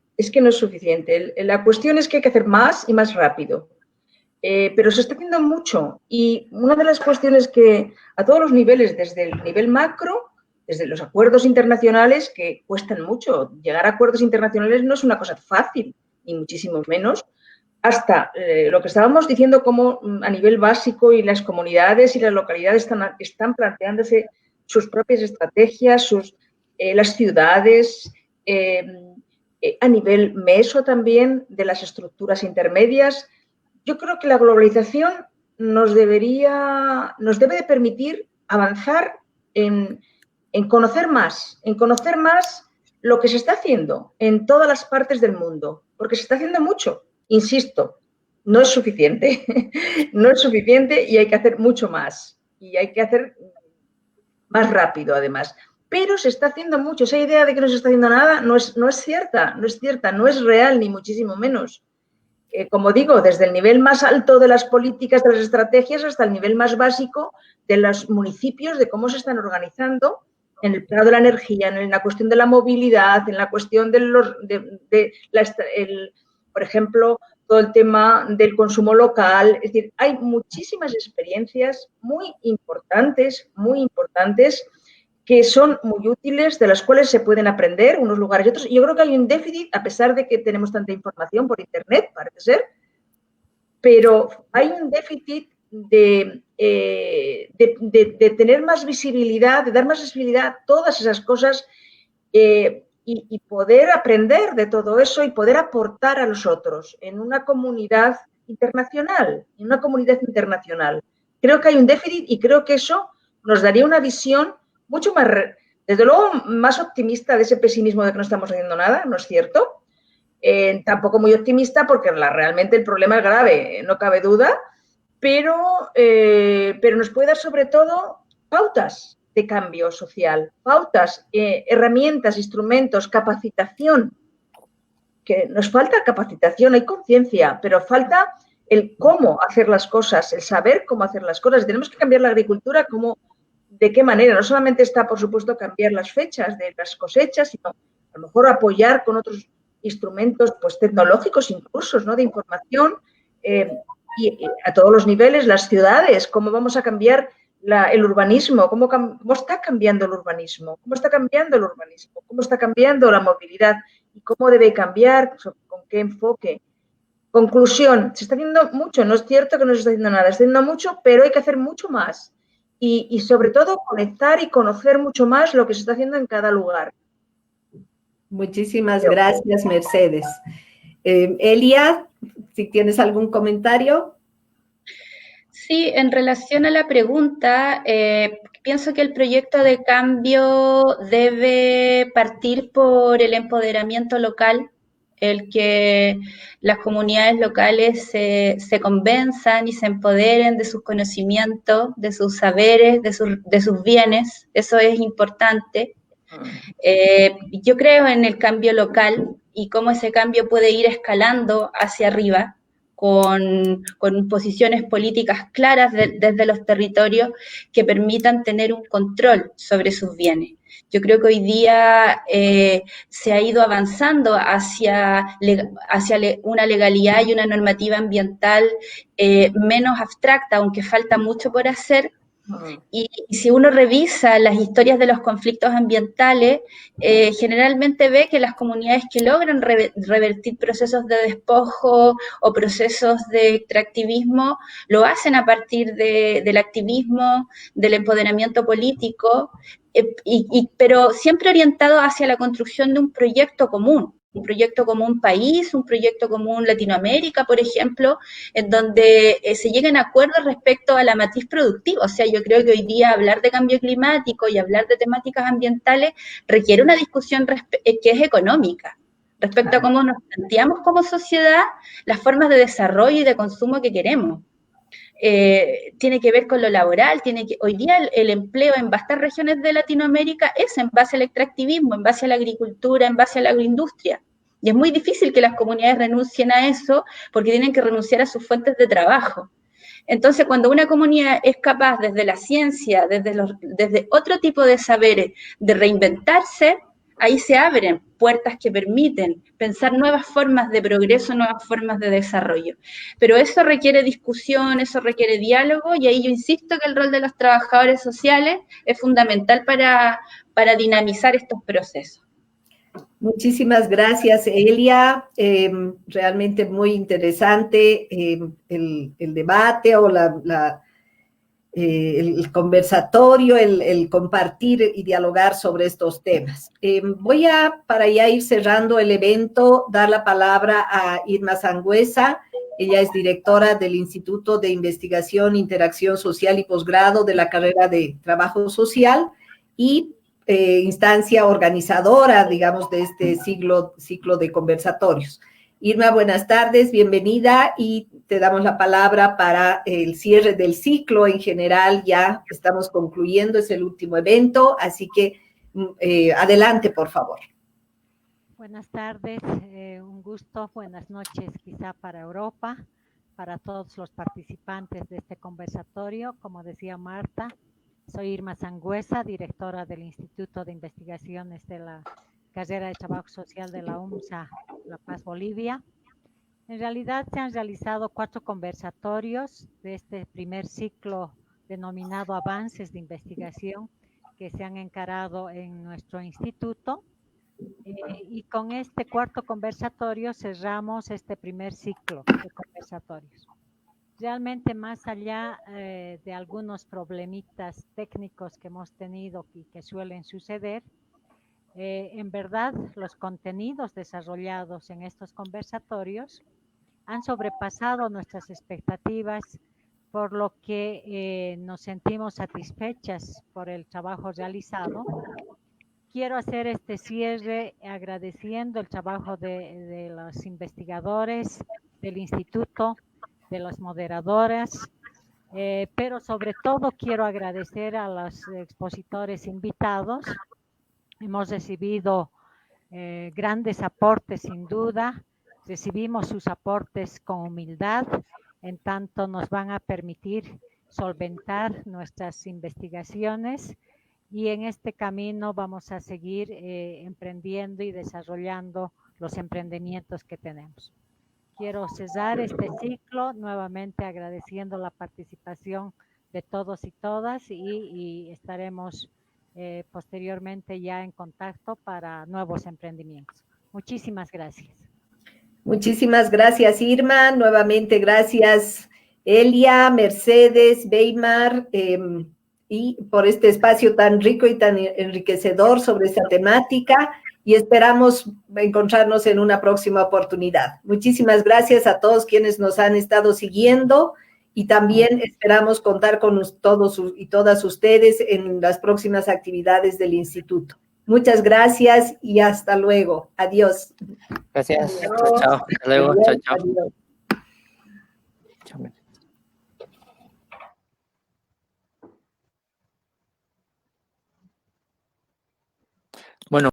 La cuestión es que hay que hacer más y más rápido. Pero se está haciendo mucho y una de las cuestiones que a todos los niveles, desde el nivel macro, desde los acuerdos internacionales que cuestan mucho, llegar a acuerdos internacionales no es una cosa fácil, ni muchísimo menos, hasta lo que estábamos diciendo como a nivel básico y las comunidades y las localidades están planteándose sus propias estrategias, las ciudades, a nivel meso también de las estructuras intermedias. Yo creo que la globalización nos debe de permitir avanzar en conocer más lo que se está haciendo en todas las partes del mundo, porque se está haciendo mucho, insisto, no es suficiente, no es suficiente y hay que hacer mucho más y hay que hacer más rápido además. Pero se está haciendo mucho. Esa idea de que no se está haciendo nada no es cierta, no es real ni muchísimo menos. Como digo, desde el nivel más alto de las políticas, de las estrategias, hasta el nivel más básico de los municipios, de cómo se están organizando en el plano de la energía, en la cuestión de la movilidad, en la cuestión por ejemplo, todo el tema del consumo local. Es decir, hay muchísimas experiencias muy importantes, que son muy útiles, de las cuales se pueden aprender unos lugares y otros. Y yo creo que hay un déficit, a pesar de que tenemos tanta información por Internet, parece ser, pero hay un déficit de tener más visibilidad, de dar más visibilidad a todas esas cosas y poder aprender de todo eso y poder aportar a los otros en una comunidad internacional, Creo que hay un déficit y creo que eso nos daría una visión mucho más, desde luego, más optimista de ese pesimismo de que no estamos haciendo nada, ¿no es cierto? Tampoco muy optimista porque realmente el problema es grave, no cabe duda, pero nos puede dar sobre todo pautas de cambio social, pautas, herramientas, instrumentos, capacitación, que nos falta capacitación, hay conciencia, pero falta el cómo hacer las cosas, el saber cómo hacer las cosas. Tenemos que cambiar la agricultura ¿de qué manera? No solamente está, por supuesto, cambiar las fechas de las cosechas, sino a lo mejor apoyar con otros instrumentos pues, tecnológicos incluso, ¿no? De información y a todos los niveles, las ciudades, cómo vamos a cambiar el urbanismo, cómo está cambiando el urbanismo, cómo está cambiando la movilidad y cómo debe cambiar, con qué enfoque. Conclusión, se está haciendo mucho, no es cierto que no se está haciendo nada, se está haciendo mucho, pero hay que hacer mucho más. Y sobre todo conectar y conocer mucho más lo que se está haciendo en cada lugar. Muchísimas gracias, Mercedes. Elia, si tienes algún comentario. Sí, en relación a la pregunta, pienso que el proyecto de cambio debe partir por el empoderamiento local, el que las comunidades locales se convenzan y se empoderen de sus conocimientos, de sus saberes, de sus bienes. Eso es importante. Yo creo en el cambio local y cómo ese cambio puede ir escalando hacia arriba con posiciones políticas claras desde los territorios que permitan tener un control sobre sus bienes. Yo creo que hoy día se ha ido avanzando hacia una legalidad y una normativa ambiental menos abstracta, aunque falta mucho por hacer. Y si uno revisa las historias de los conflictos ambientales, generalmente ve que las comunidades que logran revertir procesos de despojo o procesos de extractivismo lo hacen a partir del activismo, del empoderamiento político, pero siempre orientado hacia la construcción de un proyecto común país, un proyecto común Latinoamérica, por ejemplo, en donde se lleguen a acuerdos respecto a la matriz productiva. O sea, yo creo que hoy día hablar de cambio climático y hablar de temáticas ambientales requiere una discusión que es económica, respecto a cómo nos planteamos como sociedad las formas de desarrollo y de consumo que queremos. Tiene que ver con lo laboral, hoy día el empleo en vastas regiones de Latinoamérica es en base al extractivismo, en base a la agricultura, en base a la agroindustria. Y es muy difícil que las comunidades renuncien a eso porque tienen que renunciar a sus fuentes de trabajo. Entonces, cuando una comunidad es capaz desde la ciencia, desde otro tipo de saberes, de reinventarse, ahí se abren puertas que permiten pensar nuevas formas de progreso, nuevas formas de desarrollo. Pero eso requiere discusión, eso requiere diálogo, y ahí yo insisto que el rol de los trabajadores sociales es fundamental para dinamizar estos procesos. Muchísimas gracias, Elia. Realmente muy interesante el debate o el conversatorio, el compartir y dialogar sobre estos temas. Voy para ya ir cerrando el evento, dar la palabra a Irma Sangüesa. Ella es directora del Instituto de Investigación, Interacción Social y Posgrado de la carrera de Trabajo Social y instancia organizadora, digamos, de este ciclo de conversatorios. Irma, buenas tardes, bienvenida, y te damos la palabra para el cierre del ciclo. En general ya estamos concluyendo, es el último evento, así que adelante, por favor. Buenas tardes, un gusto, buenas noches quizá para Europa, para todos los participantes de este conversatorio. Como decía Marta, soy Irma Sangüesa, directora del Instituto de Investigaciones de la carrera de Trabajo Social de la UMSA La Paz, Bolivia. En realidad se han realizado 4 conversatorios de este primer ciclo denominado Avances de Investigación que se han encarado en nuestro instituto. Y con este 4º conversatorio cerramos este primer ciclo de conversatorios. Realmente, más allá de algunos problemitas técnicos que hemos tenido y que suelen suceder, en verdad los contenidos desarrollados en estos conversatorios han sobrepasado nuestras expectativas, por lo que nos sentimos satisfechas por el trabajo realizado. Quiero hacer este cierre agradeciendo el trabajo de los investigadores del instituto, de las moderadoras, pero sobre todo quiero agradecer a los expositores invitados. Hemos recibido grandes aportes, sin duda. Recibimos sus aportes con humildad, en tanto nos van a permitir solventar nuestras investigaciones, y en este camino vamos a seguir emprendiendo y desarrollando los emprendimientos que tenemos. Quiero cerrar este ciclo nuevamente agradeciendo la participación de todos y todas, y estaremos posteriormente ya en contacto para nuevos emprendimientos. Muchísimas gracias. Muchísimas gracias, Irma. Nuevamente gracias, Elia, Mercedes, Weimar, y por este espacio tan rico y tan enriquecedor sobre esta temática. y esperamos encontrarnos en una próxima oportunidad. Muchísimas gracias a todos quienes nos han estado siguiendo y también esperamos contar con todos y todas ustedes en las próximas actividades del instituto. Muchas gracias y hasta luego. Adiós. Gracias. Adiós. Chao, chao. Hasta luego. Adiós, Chao, chao. adiós.